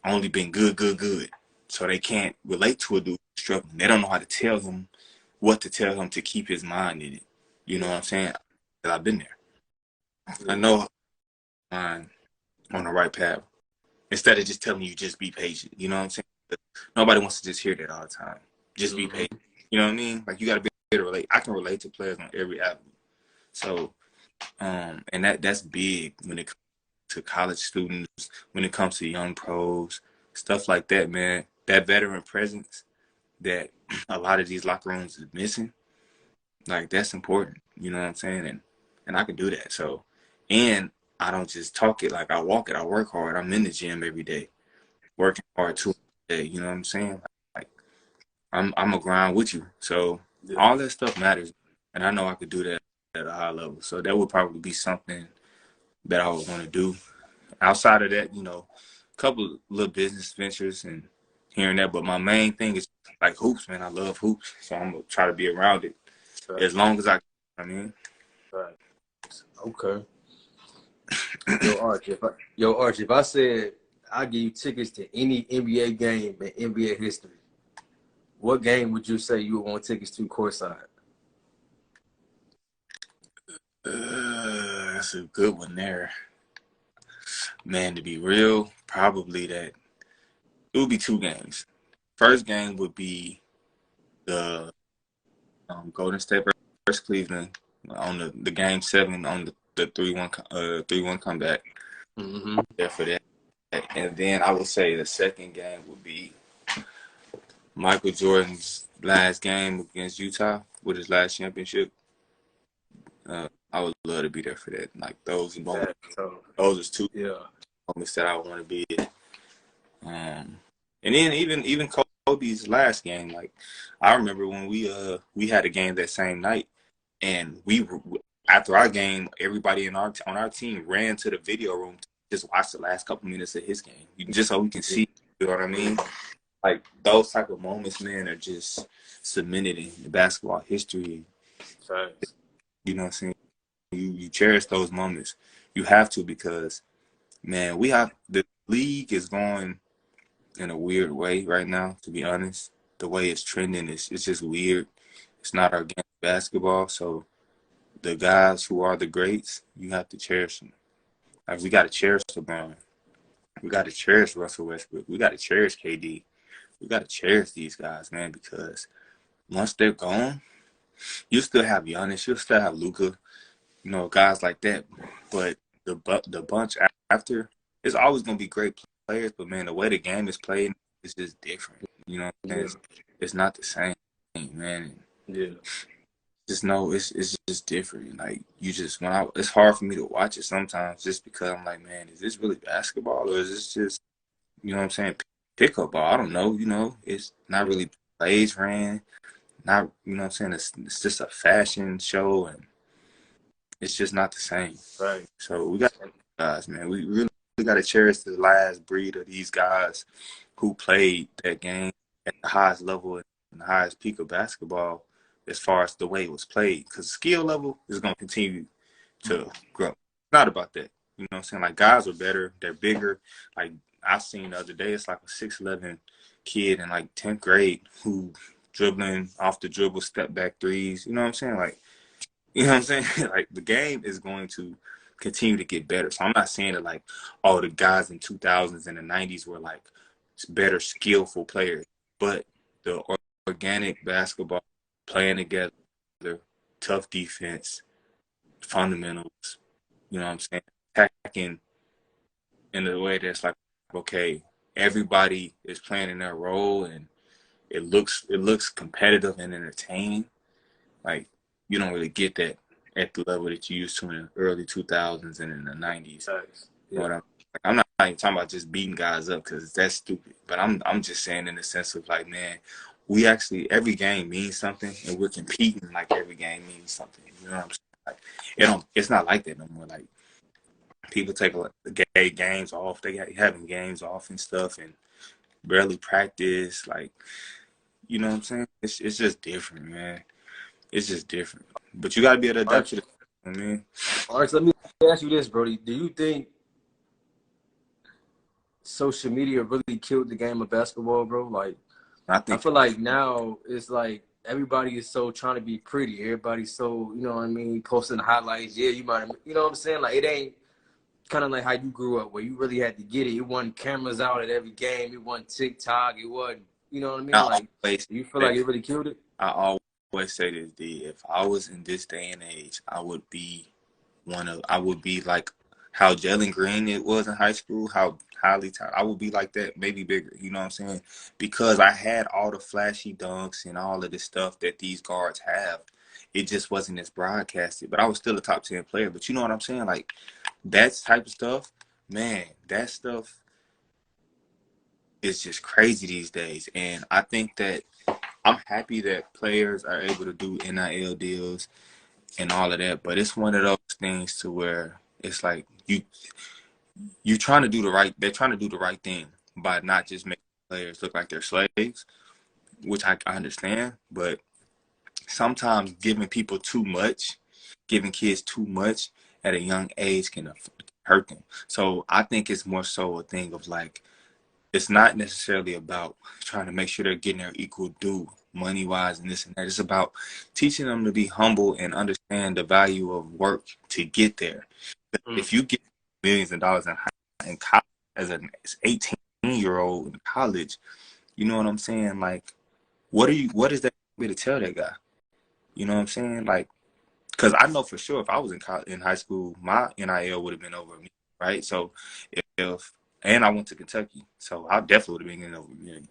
Speaker 2: only been good. So they can't relate to a dude struggling. They don't know how to tell him what to tell him to keep his mind in it. You know what I'm saying? 'Cause I've been there. I know I'm on the right path. Instead of just telling you, just be patient. You know what I'm saying? But nobody wants to just hear that all the time. Just be patient. You know what I mean? Like, you got to be able to relate. I can relate to players on every avenue. So, and that's big when it comes to college students, when it comes to young pros, stuff like that, man. that veteran presence that a lot of these locker rooms is missing. Like, that's important. You know what I'm saying? And I can do that. So, and I don't just talk it, like I walk it. I work hard. I'm in the gym every day, working hard too. You know what I'm saying? Like, I'm a grind with you. So all that stuff matters, and I know I could do that at a high level. So that would probably be something that I would want to do. Outside of that, a couple of little business ventures and hearing that. But my main thing is like hoops, man. I love hoops, so I'm gonna try to be around it as long as I can. I mean,
Speaker 1: Right. Okay. Yo, Archie, if I said I'll give you tickets to any NBA game in NBA history, what game would you say you would want tickets to courtside?
Speaker 2: that's a good one there. Man, to be real, probably that it would be two games. First game would be the Golden State versus Cleveland on the game 7 on the 3-1 comeback.
Speaker 1: Mm-hmm.
Speaker 2: There for that. And then I would say the second game would be Michael Jordan's last game against Utah with his last championship. I would love to be there for that. Like those moments, those are two moments that I want to be in. And then even Kobe's last game, like I remember when we had a game that same night, and after our game, everybody on our team ran to the video room to just watch the last couple minutes of his game, just so we can see. You know what I mean? Like those type of moments, man, are just cemented in basketball history. You know what I'm saying? You cherish those moments. You have to, because, man, the league is going in a weird way right now, to be honest. The way it's trending it's just weird. It's not organic basketball. So the guys who are the greats, you have to cherish them. Like, we got to cherish LeBron. We got to cherish Russell Westbrook. We got to cherish KD. We got to cherish these guys, man, because once they're gone, you still have Giannis, you still have Luka, guys like that. But the bunch after, it's always going to be great players, but, man, the way the game is played is just different. You know what I'm saying? It's not the same, man.
Speaker 1: Yeah.
Speaker 2: It's just different. Like, it's hard for me to watch it sometimes just because I'm like, man, is this really basketball, or is this just, you know what I'm saying, pickup ball? I don't know. It's not really plays ran. Not, you know what I'm saying, it's just a fashion show, and it's just not the same.
Speaker 1: Right.
Speaker 2: So we got guys, man. We really got to cherish the last breed of these guys who played that game at the highest level and the highest peak of basketball as far as the way it was played. Because the skill level is going to continue to grow. It's not about that. You know what I'm saying? Like, guys are better. They're bigger. Like, I seen the other day, it's like a 6'11" kid in, like, 10th grade who dribbling off the dribble, step back threes. You know what I'm saying? Like, you know what I'm saying? Like, the game is going to continue to get better. So I'm not saying that, like, oh, the guys in 2000s and the 90s were, like, better, skillful players. But the organic basketball, playing together, tough defense, fundamentals, you know what I'm saying? Attacking in a way that's like, okay, everybody is playing in their role, and it looks competitive and entertaining. Like, you don't really get that at the level that you used to in the early 2000s and in the 90s.
Speaker 1: Yeah.
Speaker 2: I'm not even talking about just beating guys up, because that's stupid. But I'm just saying in the sense of, like, man, we actually, every game means something, and we're competing like every game means something. You know what I'm saying? Like, it's not like that no more. Like, people take games off. They having games off and stuff, and barely practice. Like, you know what I'm saying? It's just different, man. It's just different. But you gotta be able to adapt to it. I mean,
Speaker 1: All right, so let me ask you this, Brody. Do you think social media really killed the game of basketball, bro? Like, I feel like now it's like everybody is so trying to be pretty. Everybody's so, you know what I mean, posting highlights. Yeah, you might have, you know what I'm saying? Like, it ain't kind of like how you grew up, where you really had to get it. It wasn't cameras out at every game. It wasn't TikTok. It wasn't, you know what I mean? Like, do you feel like it really killed it?
Speaker 2: I always say this, D. If I was in this day and age, I would be like how Jalen Green it was in high school, how highly talented. I would be like that, maybe bigger. You know what I'm saying? Because I had all the flashy dunks and all of the stuff that these guards have. It just wasn't as broadcasted, but I was still a top 10 player. But you know what I'm saying? Like that type of stuff, man. That stuff is just crazy these days, and I think that I'm happy that players are able to do NIL deals and all of that, but it's one of those things to where it's like you trying to do the right. They're trying to do the right thing by not just making players look like they're slaves, which I understand. But sometimes giving people too much, giving kids too much at a young age can hurt them. So I think it's more so a thing of like it's not necessarily about trying to make sure they're getting their equal due money wise and this and that. It's about teaching them to be humble and understand the value of work to get there. If you get millions of dollars in college as an 18-year-old in college, you know what I'm saying? Like, what is that way to tell that guy? You know what I'm saying? Like, because I know for sure if I was in high school, my NIL would have been over me, right? So and I went to Kentucky, so I definitely would have been getting over me.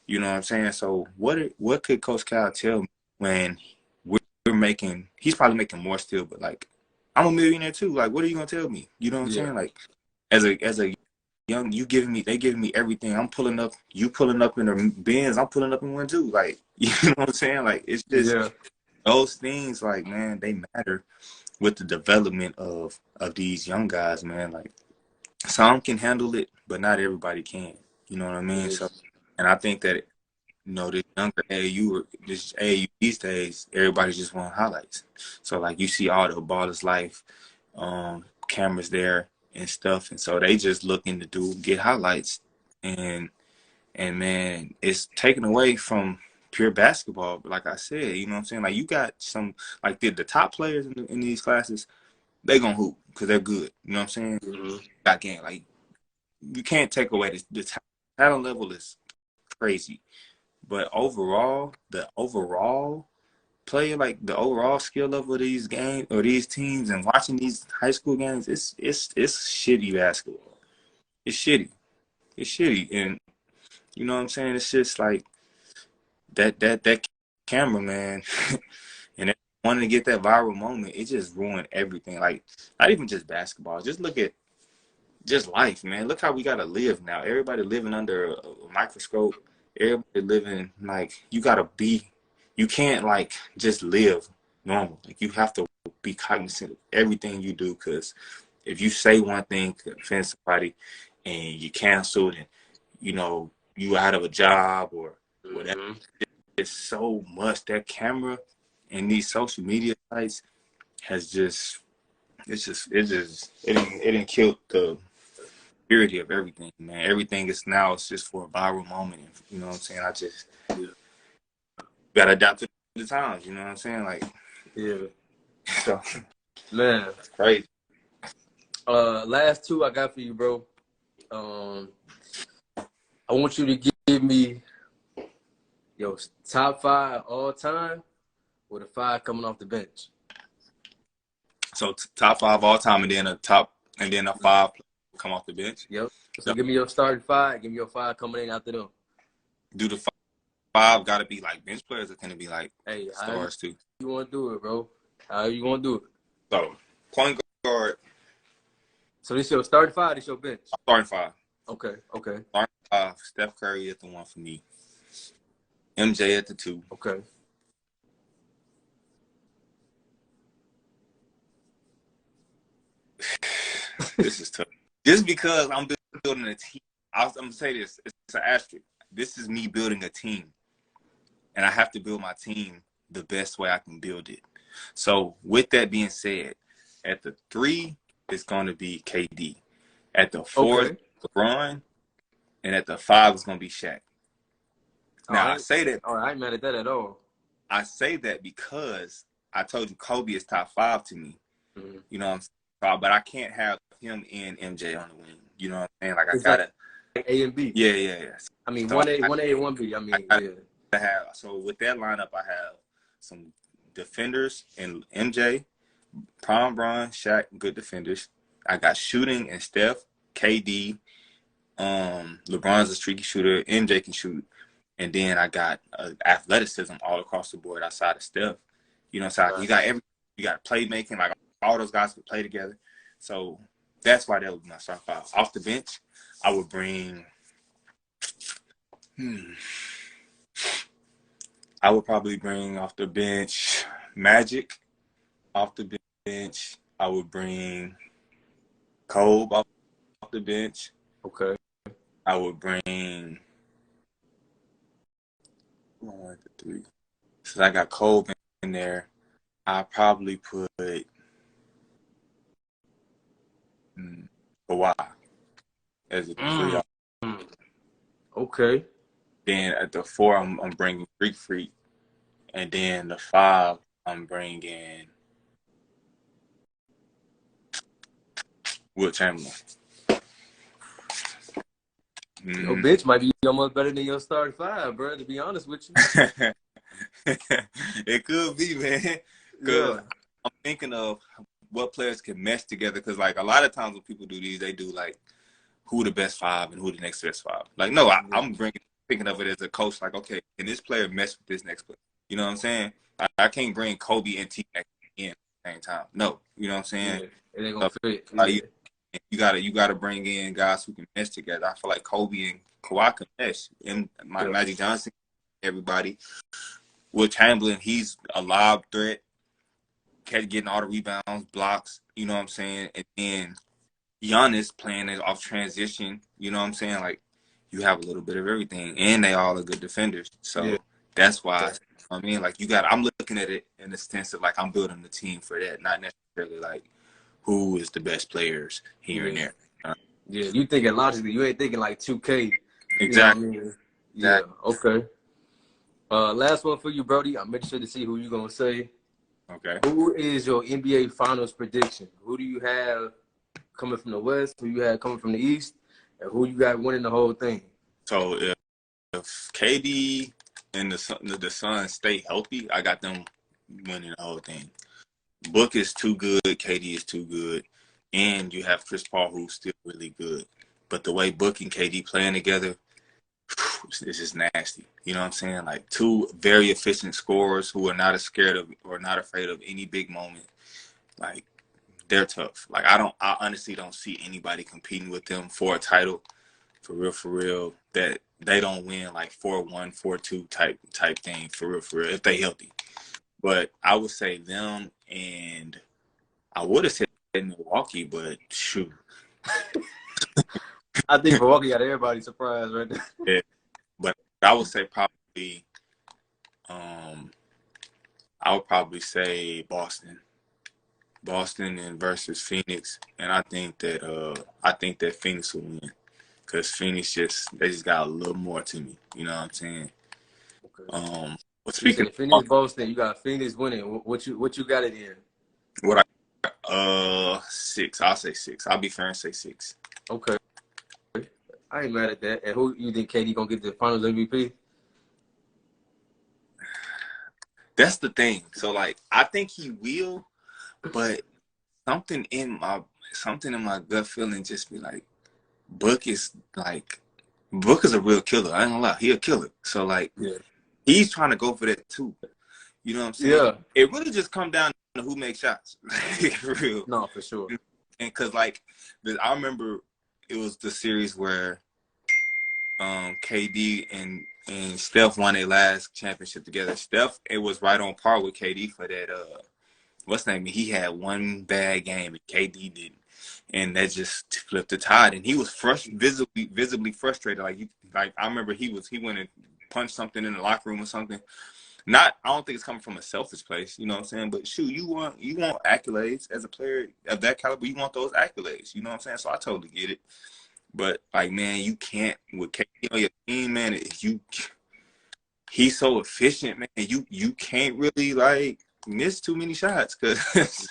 Speaker 2: You know what I'm saying? So what could Coach Cal tell me when we're making? He's probably making more still, but like I'm a millionaire too. Like, what are you gonna tell me? You know what I'm saying? Like, as a young, they giving me everything. I'm pulling up, you pulling up in a Benz, I'm pulling up in one too. Like, you know what I'm saying? Like, it's just those things. Like, man, they matter with the development of these young guys, man. Like, some can handle it, but not everybody can. You know what I mean? So, and I think that this younger AAU these days, everybody just want highlights. So like you see all the Ballers Life cameras there and stuff, and so they just looking to get highlights, and man, it's taken away from pure basketball. But like I said, you know what I'm saying? Like you got some like the top players in these classes, they gonna hoop because they're good. You know what I'm saying? Got game. Like you can't take away the talent level is crazy. But overall, the overall player, like the overall skill level of these games or these teams and watching these high school games, it's shitty basketball. It's shitty. It's shitty. And you know what I'm saying? It's just like that camera, man. And wanting to get that viral moment, it just ruined everything. Like not even just basketball. Just look at just life, man. Look how we gotta live now. Everybody living under a microscope. Everybody living like you can't like just live normal. Like you have to be cognizant of everything you do, because if you say one thing to offend somebody and you cancel it and you out of a job or whatever, it's so much. That camera and these social media sites has just it didn't kill the purity of everything, man. Everything is now it's just for a viral moment. You know what I'm saying? I just gotta adapt to the times. You know what I'm saying? Like, so
Speaker 1: Man,
Speaker 2: it's crazy.
Speaker 1: Last two I got for you, bro. I want you to give me your top 5 all time with a 5 coming off the bench.
Speaker 2: So top 5 all time, and then a 5 come off the bench.
Speaker 1: Yep. So give me your starting 5. Give me your 5 coming in after them.
Speaker 2: Do the 5 got to be like bench players, or can it be like stars too?
Speaker 1: You want to do it, bro? How you want to do it?
Speaker 2: So point guard.
Speaker 1: So this your starting 5. This your bench.
Speaker 2: Starting 5.
Speaker 1: Okay.
Speaker 2: Starting 5. Steph Curry at the 1 for me. MJ at the 2.
Speaker 1: Okay.
Speaker 2: This is tough. Just because I'm building a team, I'm gonna say this. It's an asterisk. This is me building a team, and I have to build my team the best way I can build it. So, with that being said, at the 3 it's going to be KD. At the 4 LeBron, and at the 5 it's going to be Shaq. Now, I say that.
Speaker 1: All right, I ain't mad at that at all.
Speaker 2: I say that because I told you Kobe is top 5 to me. You know what I'm saying? But I can't have him and MJ on the wing. You know what I'm saying? Like I gotta
Speaker 1: like A and B.
Speaker 2: Yeah.
Speaker 1: I mean, so 1A, 1B. I mean,
Speaker 2: I have, so with that lineup, I have some defenders and MJ, Prime Bron, Shaq, good defenders. I got shooting and Steph, KD, LeBron's a streaky shooter, MJ can shoot, and then I got athleticism all across the board outside of Steph. You know, so you got you got playmaking, like all those guys can play together. So that's why that would be my starting five. Off the bench, I would bring. I would probably bring off the bench Magic. Off the bench, I would bring Kobe off the bench.
Speaker 1: Okay.
Speaker 2: I would bring 1, 2, 3. Since I got Kobe in there, I'll probably put Kawhi as a 3.
Speaker 1: Okay.
Speaker 2: Then at the 4, I'm bringing Greek Freak, and then the 5, I'm bringing Will Chamberlain.
Speaker 1: Your bench might be almost better than your starting 5, bro. To be honest with you,
Speaker 2: it could be, man. Because I'm thinking of what players can mesh together. Because like a lot of times when people do these, they do like who the best 5 and who the next best 5. Like no, I'm thinking of it as a coach. Like okay, can this player mesh with this next player? You know what I'm saying? I can't bring Kobe and T in at the same time. No, you know what I'm saying?
Speaker 1: Yeah, it ain't gonna fit.
Speaker 2: You gotta bring in guys who can mesh together. I feel like Kobe and Kawhi can mesh, and Magic Johnson, everybody. Will Chamberlain, he's a lob threat, getting all the rebounds, blocks. You know what I'm saying? And then Giannis playing it off transition. You know what I'm saying? Like you have a little bit of everything, and they all are good defenders. So that's why. I mean, like I'm looking at it in the sense of like I'm building the team for that, not necessarily like who is the best players here and there.
Speaker 1: Yeah, you thinking logically. You ain't thinking like 2K.
Speaker 2: Exactly.
Speaker 1: You know what I mean? Yeah. Okay. Last one for you, Brody. I'm making sure to see who you're gonna say.
Speaker 2: Okay.
Speaker 1: Who is your NBA Finals prediction? Who do you have coming from the West? Who you have coming from the East? And who you got winning the whole thing?
Speaker 2: So if KD and the Suns stay healthy, I got them winning the whole thing. Book is too good. KD is too good. And you have Chris Paul, who's still really good. But the way Book and KD playing together, it's just nasty. You know what I'm saying? Like 2 very efficient scorers who are not as scared of or not afraid of any big moment. Like, they're tough. Like, I honestly don't see anybody competing with them for a title, for real, that they don't win like 4-1, 4-2 type thing, for real, if they healthy. But I would say them, and I would have said Milwaukee, but shoot.
Speaker 1: I think Milwaukee got everybody surprised right there.
Speaker 2: Yeah, but I would say probably, I would probably say Boston and versus Phoenix, and I think that Phoenix will win because Phoenix they just got a little more to me. You know what I'm saying? Okay. But speaking of
Speaker 1: Phoenix, Boston, you got Phoenix winning. What you got it in?
Speaker 2: What 6. I'll say 6. I'll be fair and say 6.
Speaker 1: Okay. I ain't mad at that. And who you think KD gonna get the Finals MVP?
Speaker 2: That's the thing. So like, I think he will, but something in my gut feeling just be like, Book is a real killer. I ain't gonna lie, he a killer. So like, he's trying to go for that too. You know what I'm saying?
Speaker 1: Yeah.
Speaker 2: It really just come down to who makes shots. For real.
Speaker 1: No, for sure.
Speaker 2: And because like, I remember it was the series where KD and Steph won their last championship together. Steph, it was right on par with KD for that. What's the name? He had one bad game and KD didn't, and that just flipped the tide. And he was visibly frustrated. Like I remember he went and punched something in the locker room or something. I don't think it's coming from a selfish place, you know what I'm saying? But shoot, you want accolades as a player of that caliber. You want those accolades, you know what I'm saying? So I totally get it. But like, man, you can't with KD on your team, man. He's so efficient, man. You can't really like miss too many shots because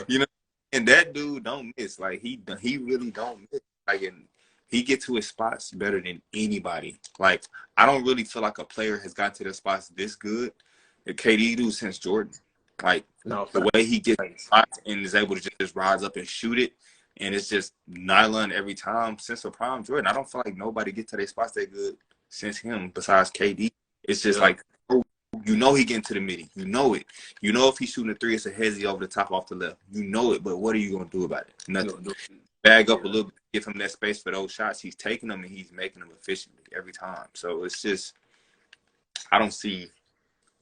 Speaker 2: you know. And that dude don't miss. Like he really don't miss. Like and he gets to his spots better than anybody. Like I don't really feel like a player has gotten to their spots this good that KD do since Jordan. Like the way he gets spots and is able to just rise up and shoot it. And it's just nylon every time since the prime Jordan. I don't feel like nobody get to their spots that good since him besides KD. It's just like, you know, he getting to the midi. You know it. You know if he's shooting a three, it's a hezzy over the top off the left. You know it, but what are you going to do about it? Nothing. Bag up a little bit, give him that space for those shots. He's taking them and he's making them efficiently every time. So it's just, I don't see.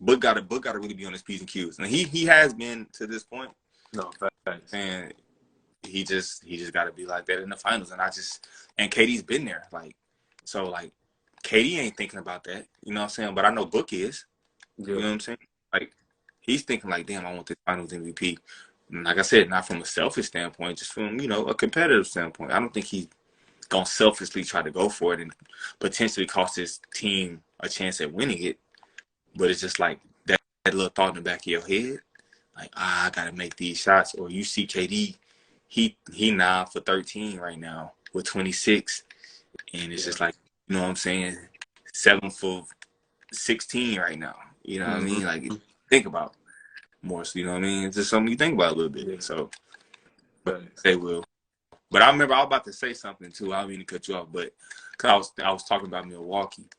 Speaker 2: Book got to really be on his P's and Q's. And he has been to this point.
Speaker 1: No, thanks.
Speaker 2: And he just got to be like that in the finals. And KD's been there. Like, so like, KD ain't thinking about that. You know what I'm saying? But I know Book is. Yeah. You know what I'm saying? Like, he's thinking like, damn, I want this finals MVP. And like I said, not from a selfish standpoint, just from, you know, a competitive standpoint. I don't think he's going to selfishly try to go for it and potentially cost his team a chance at winning it. But it's just like that little thought in the back of your head. Like, I got to make these shots. Or you see KD, he 9 for 13 right now with 26. And it's just like, you know what I'm saying? 7 for 16 right now. You know what I mean? Like, think about more. So, you know what I mean? It's just something you think about a little bit. Yeah. So, but they will. But I remember I was about to say something too. I don't mean to cut you off, but because I was talking about Milwaukee.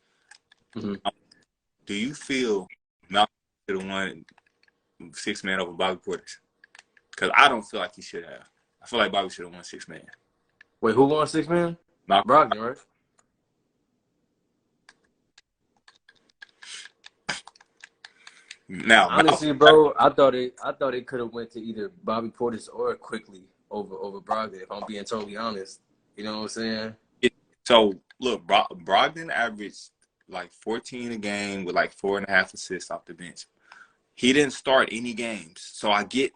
Speaker 2: Do you feel Malcolm should have won 6-man over Bobby Portis? Because I don't feel like he should have. I feel like Bobby should have won 6-man.
Speaker 1: Wait, who won 6-man? Brogdon, right?
Speaker 2: Now,
Speaker 1: honestly, bro, I thought it could have went to either Bobby Portis or quickly over Brogdon. If I'm being totally honest, you know what I'm saying?
Speaker 2: So look, Brogdon averaged like 14 a game with like 4.5 assists off the bench. He didn't start any games, so I think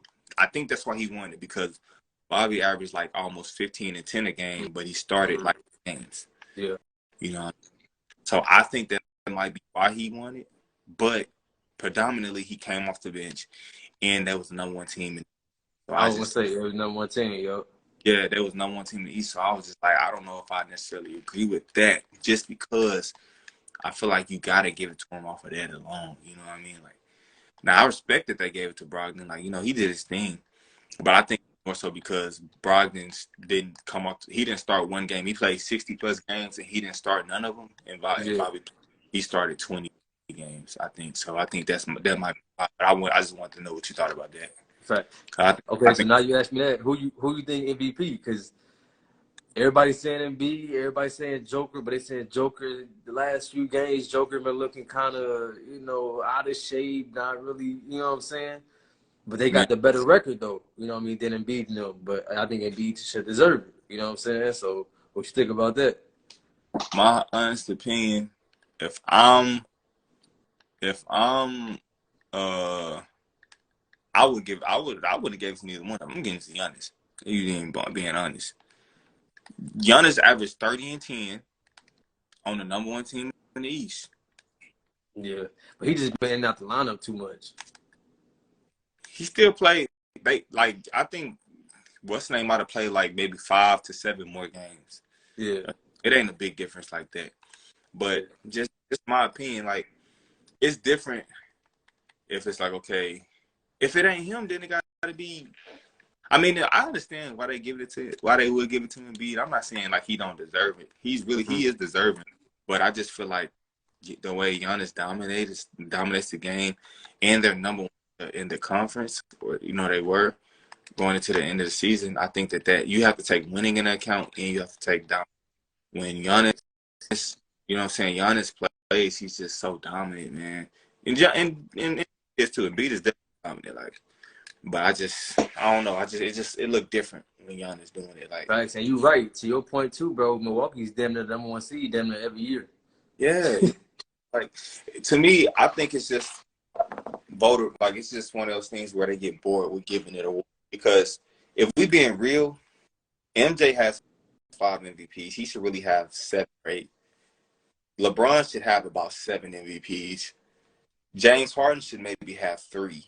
Speaker 2: that's why he won it, because Bobby averaged like almost 15 and 10 a game, but he started like games.
Speaker 1: Yeah,
Speaker 2: you know. So I think that might be why he won it, but predominantly he came off the bench, and that was the number one team. So
Speaker 1: I was gonna say it was number one team, yo.
Speaker 2: Yeah, that was number one team in the East. So I was just like, I don't know if I necessarily agree with that, just because I feel like you gotta give it to him off of that alone. You know what I mean? Like, now I respect that they gave it to Brogdon. Like, you know, he did his thing, but I think more so because Brogdon didn't come up. He didn't start one game. He played 60+ games, and he didn't start none of them. And Bobby, he started 20 games, I think. So I think that might. I just wanted to know what you thought about that.
Speaker 1: Fact. So now you ask me that, who you think MVP? Because everybody's saying Embiid, everybody's saying Joker, but they saying Joker the last few games. Joker been looking kind of, you know, out of shape, not really, you know what I'm saying? But they got the better record though, you know what I mean, than Embiid, you know. But I think Embiid should deserve it, you know what I'm saying? So what you think about that?
Speaker 2: My honest opinion, if I wouldn't have gave it to neither one of them. I'm getting to Giannis. You ain't being honest. Giannis averaged 30 and 10 on the number one team in the East.
Speaker 1: Yeah, but he just been out the lineup too much.
Speaker 2: He still played. I think what's name might have played like maybe 5 to 7 more games.
Speaker 1: Yeah,
Speaker 2: it ain't a big difference like that. But just my opinion, like, it's different if it's like, okay, if it ain't him, then it got to be. I mean, I understand why they would give it to Embiid. I'm not saying like he don't deserve it. He is deserving. But I just feel like the way Giannis dominates the game, and they're number one in the conference, or you know they were going into the end of the season. I think that you have to take winning into account, and you have to take down when Giannis. You know what I'm saying? Giannis plays. He's just so dominant, man. And it's too. Embiid is definitely dominant, like. But I don't know. It looked different when Giannis doing it. Like,
Speaker 1: right, and you right. To your point too, bro. Milwaukee's damn near the number one seed, damn near every year.
Speaker 2: Yeah. Like, to me, I think it's just it's just one of those things where they get bored with giving it away. Because if we being real, MJ has 5 MVPs. He should really have 7 or 8. LeBron should have about 7 MVPs. James Harden should maybe have 3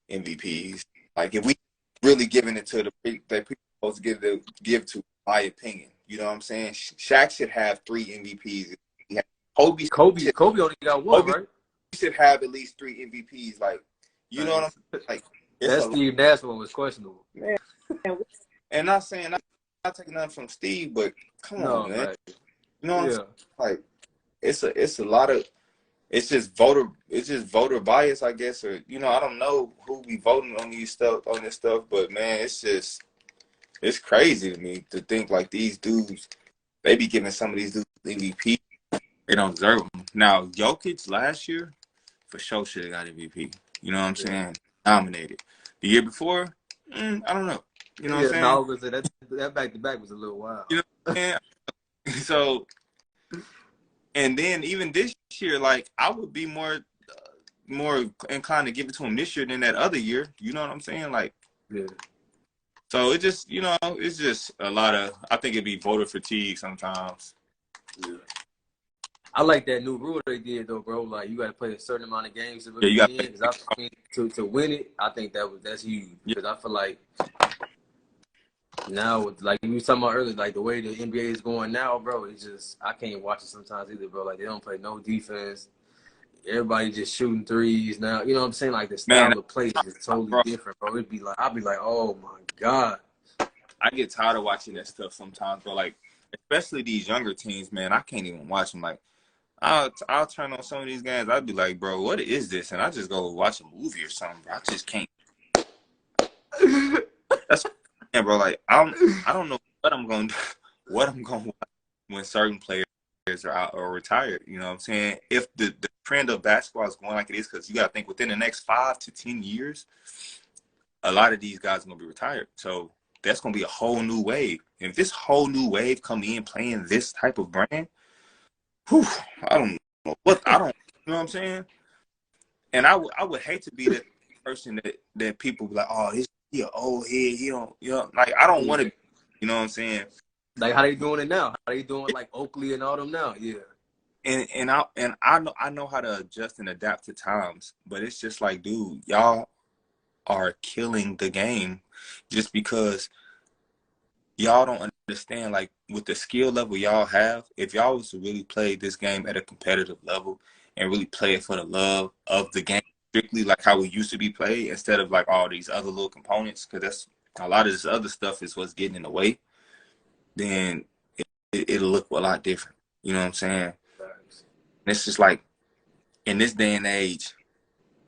Speaker 2: MVPs. Like, if we really giving it to they supposed to give to, my opinion. You know what I'm saying? Shaq should have 3 MVPs. Kobe
Speaker 1: only got 1, right?
Speaker 2: He should have at least 3 MVPs. Like, you know what I'm saying? Like,
Speaker 1: that Steve Nash one was questionable.
Speaker 2: Man, And not saying not taking nothing from Steve, but come on,
Speaker 1: No,
Speaker 2: man.
Speaker 1: right.
Speaker 2: You know what I'm
Speaker 1: Yeah.
Speaker 2: saying? Like it's a lot of it's just voter bias, I guess, or I don't know who be voting on this stuff, but man, it's crazy to me to think like these dudes, they be giving some of these dudes MVP. They don't deserve them. Now, Jokic last year for sure should have got MVP. You know what I'm saying? Nominated. The year before, I don't know. You know what I'm
Speaker 1: Yeah,
Speaker 2: saying?
Speaker 1: no, because that back to back was a little wild.
Speaker 2: You know what I'm saying? So, and then even this year, like I would be more inclined to give it to him this year than that other year. You know what I'm saying? Like,
Speaker 1: Yeah.
Speaker 2: so it just, it's just a lot of. I think it'd be voter fatigue sometimes.
Speaker 1: Yeah. I like that new rule they did though, bro. Like you got to play a certain amount of games to
Speaker 2: Yeah,
Speaker 1: really
Speaker 2: you got.
Speaker 1: win. Because I mean, to win it, I think that's huge.
Speaker 2: Yeah.
Speaker 1: Because I feel like now, like you were talking about earlier, like the way the NBA is going now, bro, it's just I can't watch it sometimes either, bro. Like they don't play no defense. Everybody just shooting threes now. You know what I'm saying? Like the
Speaker 2: Man,
Speaker 1: style of play is just totally
Speaker 2: bro,
Speaker 1: different, bro. I'd be like, oh my god.
Speaker 2: I get tired of watching that stuff sometimes, but like, especially these younger teams, man, I can't even watch them. Like, I'll turn on some of these games. I'd be like, bro, what is this? And I just go watch a movie or something. Bro. I just can't. That's bro. Like, I don't know what I'm going to watch when certain players are out or retired. You know what I'm saying? If the trend of basketball is going like it is, because you got to think within the next 5 to 10 years, a lot of these guys are going to be retired. So that's going to be a whole new wave. And if this whole new wave come in playing this type of brand, whew, I don't know what you know what I'm saying? And I would hate to be that person that people be like, oh, he an old head, he don't, like I don't want to, you know what I'm saying?
Speaker 1: Like how they doing it now? How they doing like Oakley and all them now? Yeah.
Speaker 2: And I know how to adjust and adapt to times, but it's just like, dude, y'all are killing the game just because y'all don't understand, like with the skill level y'all have, if y'all was to really play this game at a competitive level and really play it for the love of the game, strictly like how it used to be played, instead of like all these other little components, because that's a lot of this other stuff is what's getting in the way, then it'll look a lot different. You know what I'm saying? And it's just like, in this day and age,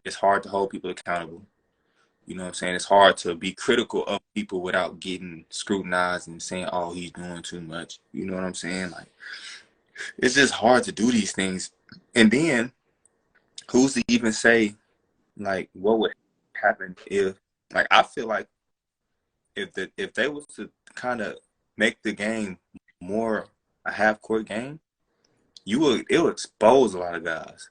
Speaker 2: it's hard to hold people accountable. You know what I'm saying? It's hard to be critical of people without getting scrutinized and saying, oh, he's doing too much. You know what I'm saying? Like, it's just hard to do these things. And then, who's to even say, like, what would happen if, like, I feel like if they was to kind of make the game more a half-court game, it would expose a lot of guys.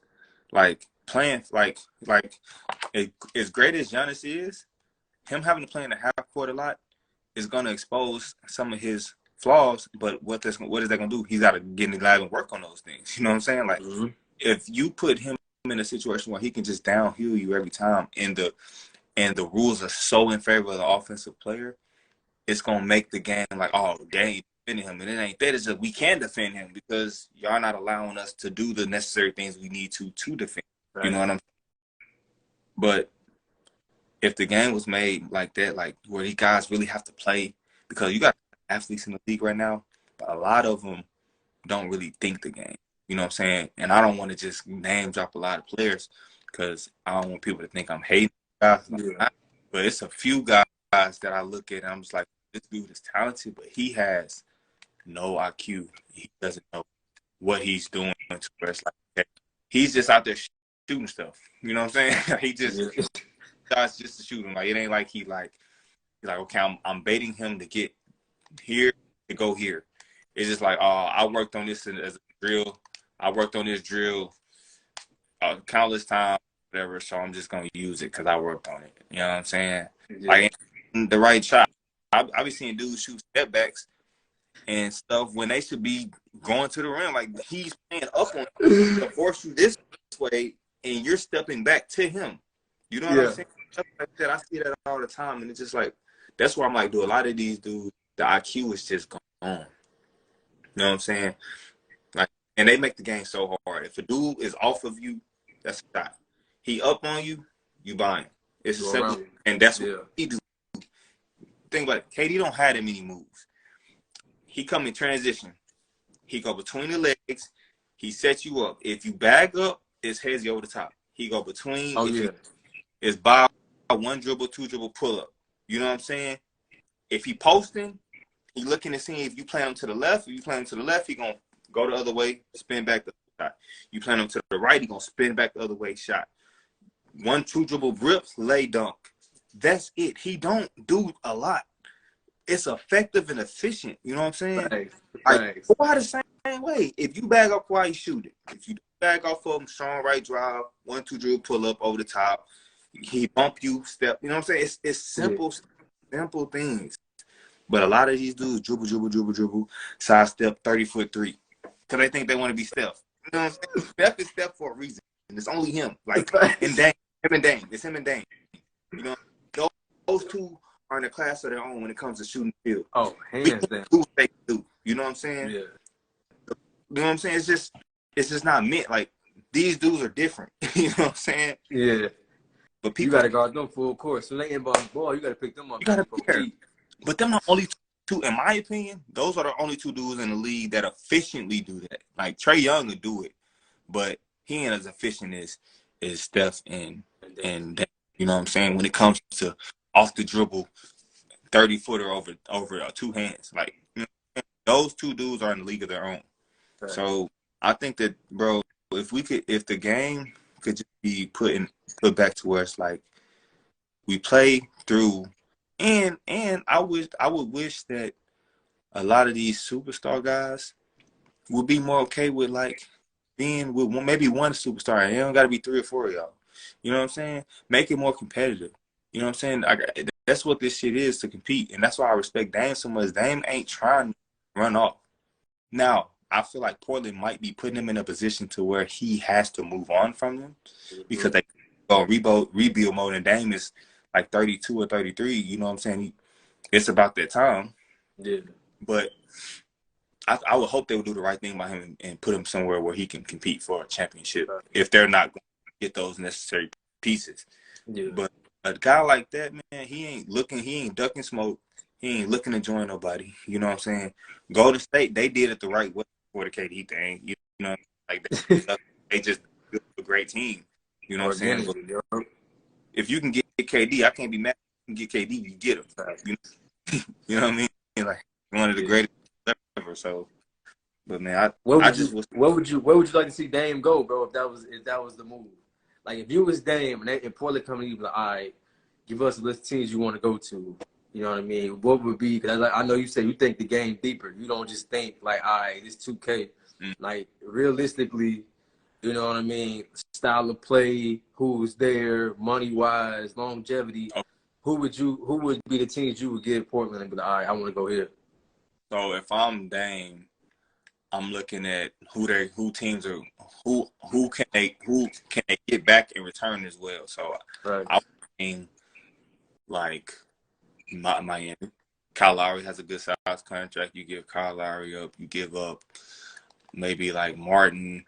Speaker 2: Like, playing, as great as Giannis is, him having to play in the half court a lot is going to expose some of his flaws. But what is that going to do? He's got to get in the lab and work on those things. You know what I'm saying? Like, if you put him in a situation where he can just downhill you every time, and the rules are so in favor of the offensive player, it's going to make the game like, oh, they ain't defending him. And it ain't that. It's just we can defend him because y'all not allowing us to do the necessary things we need to defend. Right. You know what I'm saying? But if the game was made like that, like where these guys really have to play, because you got athletes in the league right now, but a lot of them don't really think the game. You know what I'm saying? And I don't want to just name drop a lot of players because I don't want people to think I'm hating guys. Yeah. But it's a few guys that I look at and I'm just like, this dude is talented, but he has no IQ. He doesn't know what he's doing to rest. Like, okay, he's just out there shooting stuff. You know what I'm saying? He just shots just to shoot him. Like, it ain't like he's like, okay, I'm baiting him to get here to go here. It's just like, oh, I worked on this as a drill. I worked on this drill countless times, whatever. So I'm just gonna use it because I worked on it. You know what I'm saying? Yeah. Like the right shot. I be seeing dudes shoot step backs and stuff when they should be going to the rim. Like, he's playing up on you to force you this way, and you're stepping back to him. You know what I'm saying? Stuff like that. I see that all the time, and it's just like, that's why I'm like, dude, a lot of these dudes, the IQ is just gone. You know what I'm saying? Like, and they make the game so hard. If a dude is off of you, that's a shot. He up on you, you buy him. It's simple, and that's what he do. think about it. KD don't have that many moves. He come in transition. He go between the legs. He sets you up. If you bag up, it's heads over the top. He go between.
Speaker 1: Oh,
Speaker 2: if
Speaker 1: yeah.
Speaker 2: It's by one dribble, two dribble, pull up. You know what I'm saying? If he posting, he looking to see if you play him to the left. If you play him to the left, he gonna go the other way, spin back the shot. You play him to the right, he gonna spin back the other way, shot. 1-2 dribble rips, lay dunk. That's it. He don't do a lot. It's effective and efficient. You know what I'm saying? Like, Kawhi the same way. If you bag off Kawhi, you shoot it. If you bag off of him, strong right drive, 1-2 dribble, pull up over the top. He bump you, step. You know what I'm saying? It's simple, simple things. But a lot of these dudes dribble, sidestep 30-foot three. Because they think they want to be Steph. You know what I'm saying? Steph is Steph for a reason. And it's only him. Like, and Dame. Him and Dame. It's him and Dame. You know, those two are in a class of their own when it comes to shooting the field.
Speaker 1: Oh, hands down.
Speaker 2: Do what they do. You know what I'm saying?
Speaker 1: Yeah.
Speaker 2: You know what I'm saying? It's just not meant. Like, these dudes are different. You know what I'm saying?
Speaker 1: Yeah.
Speaker 2: But people,
Speaker 1: you got to guard them full court. So they inbound the ball, you got to pick them up.
Speaker 2: You got to be there. But them the only two, in my opinion, those are the only two dudes in the league that efficiently do that. Like, Trae Young would do it, but he ain't as efficient as Steph and you know what I'm saying, when it comes to off the dribble 30-footer over two hands. Like, you know, those two dudes are in the league of their own. Right. So I think that, bro, if the game could just be put back to where it's like we play through, and I would wish that a lot of these superstar guys would be more okay with like being with maybe one superstar. And it don't got to be 3 or 4 of y'all. You know what I'm saying? Make it more competitive. You know what I'm saying? That's what this shit is, to compete. And that's why I respect Dame so much. Dame ain't trying to run off. Now, I feel like Portland might be putting him in a position to where he has to move on from them because they go rebuild mode, and Dame is like 32 or 33. You know what I'm saying? It's about that time.
Speaker 1: Yeah. But
Speaker 2: I would hope they would do the right thing by him and put him somewhere where he can compete for a championship if they're not going to get those necessary pieces. Yeah. But a guy like that, man, he ain't ducking smoke. He ain't looking to join nobody. You know what I'm saying? Golden State, they did it the right way for the KD thing. You know, like they just built a great team. You know what I'm saying? But if you can get KD, I can't be mad. You can get KD, you get him. You know what I mean? Like, one of the greatest ever. So, but man, where would you
Speaker 1: like to see Dame go, bro? If that was the move, like if you was Dame and Portland coming to you, like, all right, give us a list of teams you want to go to. You know what I mean? What would be? Because I know you say you think the game deeper. You don't just think like, all right, it's 2K. Like realistically, you know what I mean? Style of play, who's there, money wise, longevity. Okay. Who would be the teams you would give Portland and be like, all right, I want to go here?
Speaker 2: So if I'm Dame, I'm looking at who teams are, who can they get back in return as well. So right. I mean, like Miami. Kyle Lowry has a good size contract. You give Kyle Lowry up. You give up maybe like Martin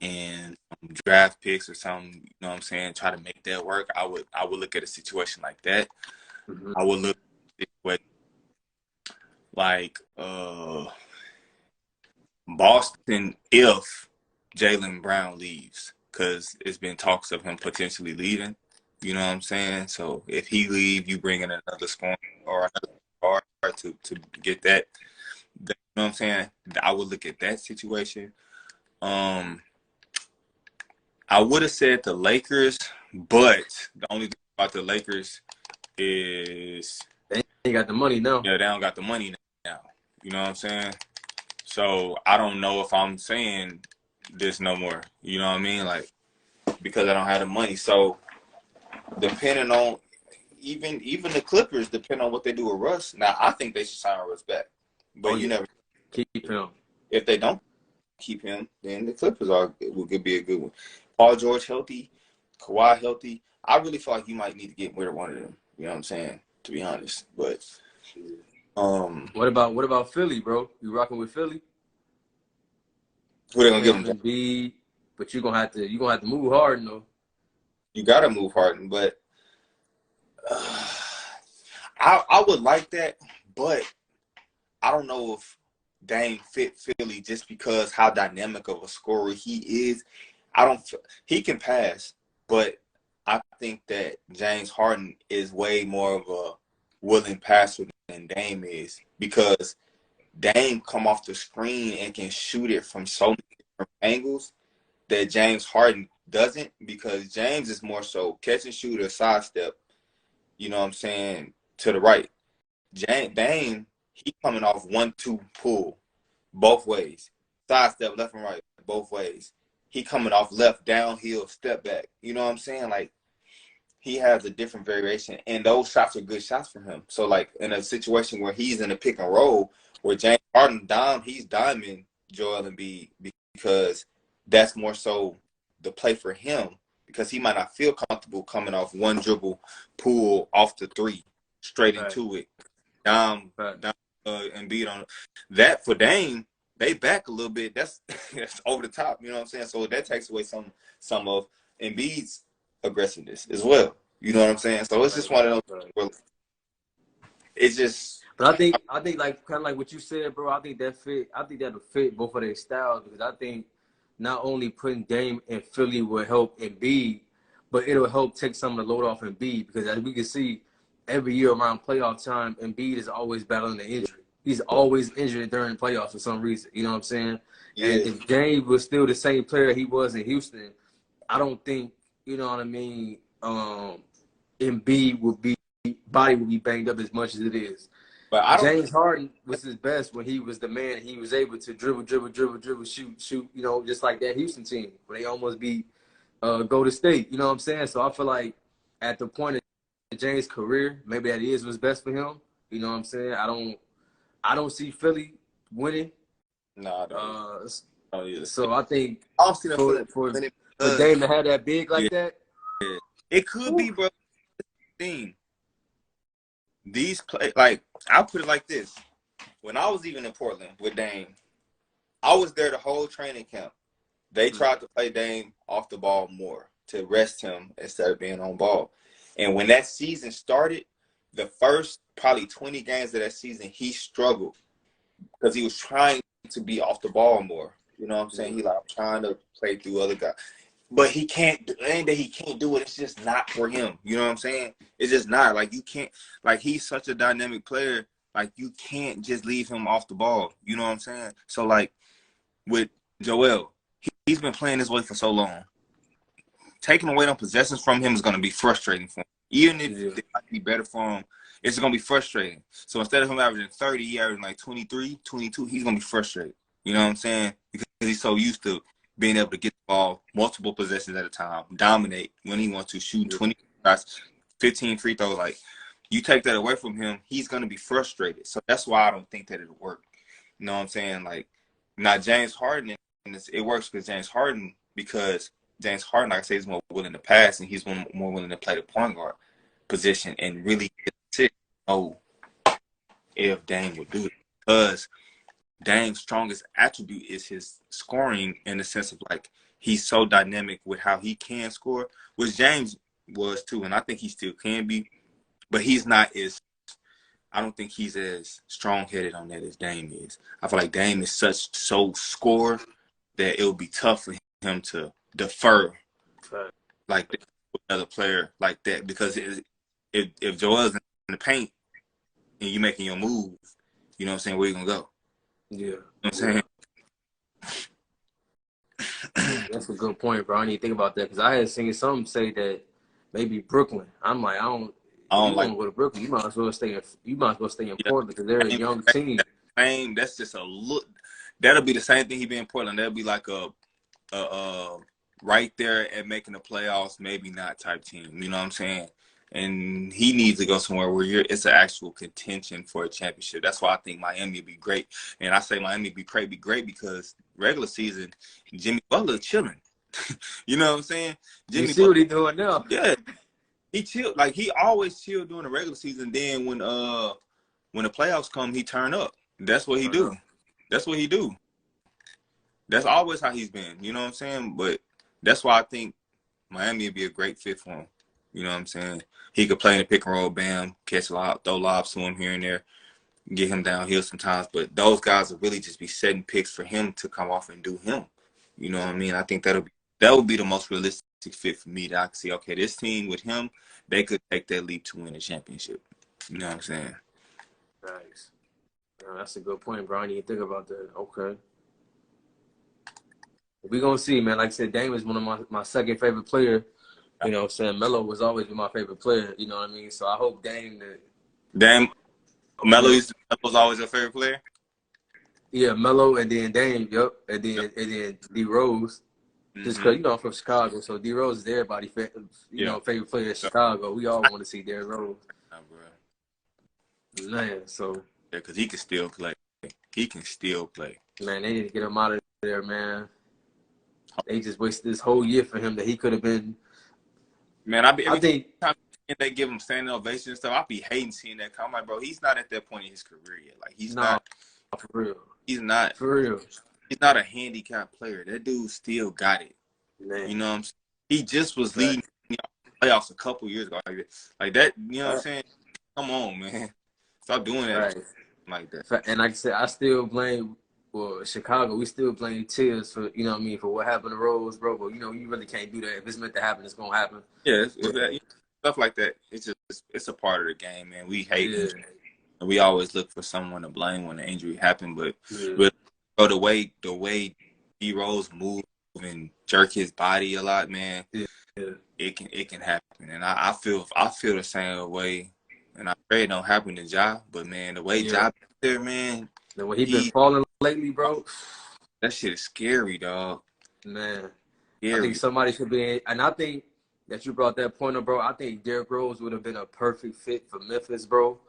Speaker 2: and draft picks or something. You know what I'm saying? Try to make that work. I would look at a situation like that. Mm-hmm. I would look at what like Boston if Jaylen Brown leaves, because it's been talks of him potentially leaving. You know what I'm saying? So if he leave, you bring in another scorer or another guard to get that. You know what I'm saying? I would look at that situation. I would have said the Lakers, but the only thing about the Lakers is
Speaker 1: they ain't got the money now.
Speaker 2: Yeah, they don't got the money now. You know what I'm saying? So I don't know if I'm saying this no more. You know what I mean? Like, because I don't have the money. So depending on even the Clippers, depending on what they do with Russ. Now I think they should sign Russ back. But you never
Speaker 1: keep him.
Speaker 2: If they don't keep him, then the Clippers could be a good one. Paul George healthy, Kawhi healthy. I really feel like you might need to get rid of one of them. You know what I'm saying? To be honest. But
Speaker 1: what about Philly, bro? You rocking with Philly?
Speaker 2: What they gonna give him?
Speaker 1: But you're gonna have to move hard, though.
Speaker 2: You gotta move hard, but I would like that, but I don't know if Dame fit Philly just because how dynamic of a scorer he is. I don't. He can pass, but I think that James Harden is way more of a willing passer than Dame is, because Dame come off the screen and can shoot it from so many different angles that James Harden doesn't, because James is more so catch and shoot or sidestep, you know what I'm saying, to the right. Dame, he coming off 1-2 pull both ways. Sidestep left and right both ways. He coming off left downhill step back. You know what I'm saying? Like, he has a different variation, and those shots are good shots for him. So, like, in a situation where he's in a pick and roll, where James Harden he's diming Joel Embiid, because that's more so the play for him, because he might not feel comfortable coming off one dribble pull off the three straight into it. Down Embiid on that. For Dame, they back a little bit. That's over the top. You know what I'm saying? So that takes away some of Embiid's aggressiveness as well. You know what I'm saying? So it's just one of those. It's just.
Speaker 1: But I think like kind of like what you said, bro. I think that'll fit both of their styles, because I think not only putting Dame in Philly will help Embiid, but it'll help take some of the load off Embiid, because as we can see, every year around playoff time, Embiid is always battling the injury. He's always injured during playoffs for some reason. You know what I'm saying? Yeah. And if Dame was still the same player he was in Houston, I don't think, you know what I mean, Embiid body would be banged up as much as it is. But James Harden was his best when he was the man. He was able to dribble, shoot, you know, just like that Houston team, where they almost beat Golden State. You know what I'm saying? So I feel like at the point of James' career, maybe that is what's best for him. You know what I'm saying? I don't see Philly winning.
Speaker 2: No, I don't.
Speaker 1: So I think
Speaker 2: I don't see
Speaker 1: for Dame to have that big like that,
Speaker 2: it could be, bro. Thing. These play, like, I'll put it like this: when I was even in Portland with Dame, I was there the whole training camp. They tried to play Dame off the ball more to rest him instead of being on ball. And when that season started, the first probably 20 games of that season, he struggled because he was trying to be off the ball more. You know what I'm saying? He like trying to play through other guys. But he can't, ain't that he can't do it. It's just not for him. You know what I'm saying? It's just not. Like, you can't, like, he's such a dynamic player. Like, you can't just leave him off the ball. You know what I'm saying? So, like, with Joel, he's been playing this way for so long. Taking away them possessions from him is going to be frustrating for him. Even if it might be better for him, it's going to be frustrating. So, instead of him averaging 30, he averaging like 23, 22, he's going to be frustrated. You know what I'm saying? Because he's so used to being able to get the ball multiple possessions at a time, dominate when he wants to, shoot 20 shots, 15 free throws. Like, you take that away from him, he's going to be frustrated. So that's why I don't think that it'll work. You know what I'm saying? Like, now James Harden, it works with James Harden because James Harden, like I say, is more willing to pass, and he's more willing to play the point guard position and really know if Dame will do it. Because Dame's strongest attribute is his scoring, in the sense of, like, he's so dynamic with how he can score, which James was too, and I think he still can be, but he's not as, I don't think he's as strong-headed on that as Dame is. I feel like Dame is so score that it would be tough for him to defer like another player like that, because if Joel's in the paint and you making your move, you know what I'm saying, where you gonna go?
Speaker 1: Yeah.
Speaker 2: You know what I'm saying?
Speaker 1: That's a good point, bro. I need to think about that, because I had seen something say that maybe Brooklyn. I'm like, I don't like to go to Brooklyn. You might as well stay in Portland, because they're a young team.
Speaker 2: That's just a look. That'll be the same thing he be in Portland. That'll be like a right there at making the playoffs, maybe not type team. You know what I'm saying? And he needs to go somewhere where it's an actual contention for a championship. That's why I think Miami would be great. And I say Miami would be great because regular season, Jimmy Butler chilling. You know what I'm saying?
Speaker 1: You see what he doing now?
Speaker 2: Yeah. He chilled. Like, he always chilled during the regular season. Then when the playoffs come, he turn up. That's what he do. That's what he do. That's always how he's been. You know what I'm saying? But that's why I think Miami would be a great fit for him. You know what I'm saying? He could play in the pick and roll, bam, catch a lob, throw lobs to him here and there, get him downhill sometimes. But those guys will really just be setting picks for him to come off and do him. You know what I mean? I think that would be the most realistic fit for me, that I can see, okay, this team with him, they could take that leap to win a championship. You know what I'm saying?
Speaker 1: Nice. That's a good point, bro. I didn't even think about that. Okay. We're going to see, man. Like I said, Dame is one of my second favorite player. You know what I'm saying? Melo was always my favorite player. You know what I mean? So I hope
Speaker 2: Melo's always your favorite player?
Speaker 1: Yeah, Melo and then Dame, yep. And then D Rose. Just because, you know, I'm from Chicago. So D Rose is everybody's favorite player in Chicago. We all want to see Derrick Rose. Man, so.
Speaker 2: Yeah, because he can still play. He can still play.
Speaker 1: Man, they need to get him out of there, man. They just wasted this whole year for him that he could have been.
Speaker 2: Man, I think they give him standing ovation and stuff, I be hating seeing that. I'm like, bro, he's not at that point in his career yet. Like, he's not.
Speaker 1: For real.
Speaker 2: He's not.
Speaker 1: For real.
Speaker 2: He's not a handicapped player. That dude still got it. Man. You know what I'm saying? He just was leading playoffs a couple years ago. Like that, you know what I'm saying? Come on, man. Stop doing that like that.
Speaker 1: And like I said, I still blame Chicago. We still blame Tears for, you know what I mean, for what happened to Rose, bro. But, you know, you really can't do that. If it's meant to happen, it's going to happen.
Speaker 2: Yeah, stuff like that. It's a part of the game, man. We hate it. And we always look for someone to blame when the injury happened. But the way D Rose move and jerk his body a lot, man, it can happen. And I feel the same way. And I pray it don't happen to Ja, but man, the way Ja there, man.
Speaker 1: The way he been falling lately, bro.
Speaker 2: That shit is scary, dog.
Speaker 1: Man.
Speaker 2: Scary.
Speaker 1: I think somebody should be, and I think that you brought that point up, bro. I think Derrick Rose would have been a perfect fit for Memphis, bro.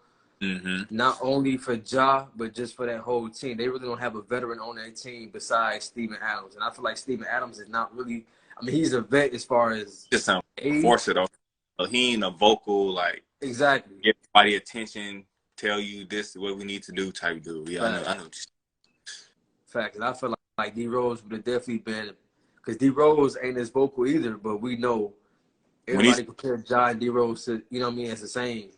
Speaker 2: Mm-hmm.
Speaker 1: Not only for Ja, but just for that whole team. They really don't have a veteran on that team besides Steven Adams. And I feel like Steven Adams is not really, I mean, he's a vet as far as
Speaker 2: just force it on. He ain't a vocal, like,
Speaker 1: exactly.
Speaker 2: Get everybody attention, tell you this is what we need to do type dude. Yeah, I know.
Speaker 1: Fact. And I feel like D Rose would have definitely been, because D Rose ain't as vocal either, but we know everybody compared Ja and D Rose to, you know what I mean, as the same.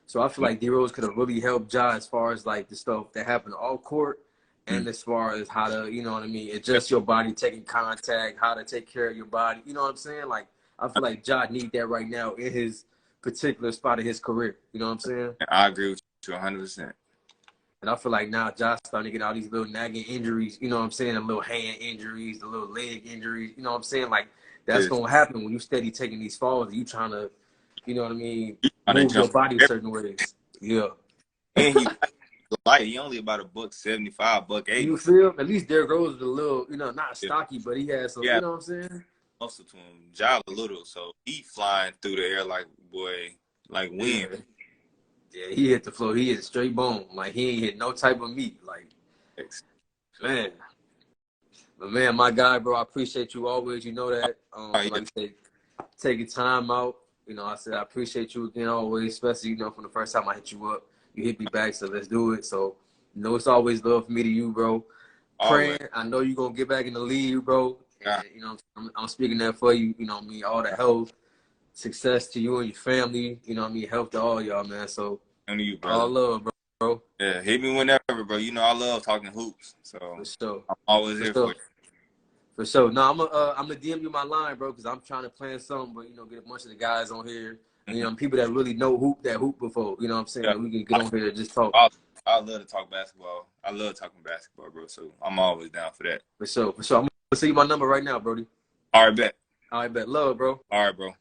Speaker 1: So I feel like D Rose could have really helped Ja as far as like the stuff that happened off court and as far as how to, you know what I mean, adjust your body, taking contact, how to take care of your body. You know what I'm saying? Like, I feel like Ja need that right now in his particular spot of his career. You know what I'm saying?
Speaker 2: I agree with you 100%.
Speaker 1: And I feel like now Ja's starting to get all these little nagging injuries, you know what I'm saying? The little hand injuries, the little leg injuries, you know what I'm saying? Like, that's going to happen when you steady taking these falls and you trying to, you know what I mean, move your body certain ways. Yeah.
Speaker 2: And he's light. He only about $175, $180.
Speaker 1: You feel? At least Derrick Rose is a little, you know, not stocky, but he has some, you know what I'm saying?
Speaker 2: Muscle to him. Ja a little, so he flying through the air like, boy, like wind.
Speaker 1: Yeah, he hit the floor. He hit straight bone. Like, he ain't hit no type of meat. Like, man. But, man, my guy, bro, I appreciate you always. You know that. Like I said, taking time out. You know, I said I appreciate you again always, especially, you know, from the first time I hit you up. You hit me back, so let's do it. So, you know, it's always love for me to you, bro. Praying. I know you're going to get back in the league, bro. And, you know, I'm speaking that for you. You know what I mean? All the health, success to you and your family. You know what I mean? Health to all y'all, man. So,
Speaker 2: and you, bro.
Speaker 1: All love, bro.
Speaker 2: Yeah, hit me whenever, bro. You know I love talking hoops. So,
Speaker 1: for sure.
Speaker 2: I'm always here for you.
Speaker 1: For sure. No, I'm gonna DM you my line, bro, because I'm trying to plan something, but, you know, get a bunch of the guys on here. You know, people that really know hoop before. You know what I'm saying? Yeah. We can get on here and just talk.
Speaker 2: I love to talk basketball. I love talking basketball, bro. So I'm always down for that.
Speaker 1: For sure. I'm gonna send you my number right now, Brody.
Speaker 2: All right, bet.
Speaker 1: All right, bet. Love, bro.
Speaker 2: All right, bro.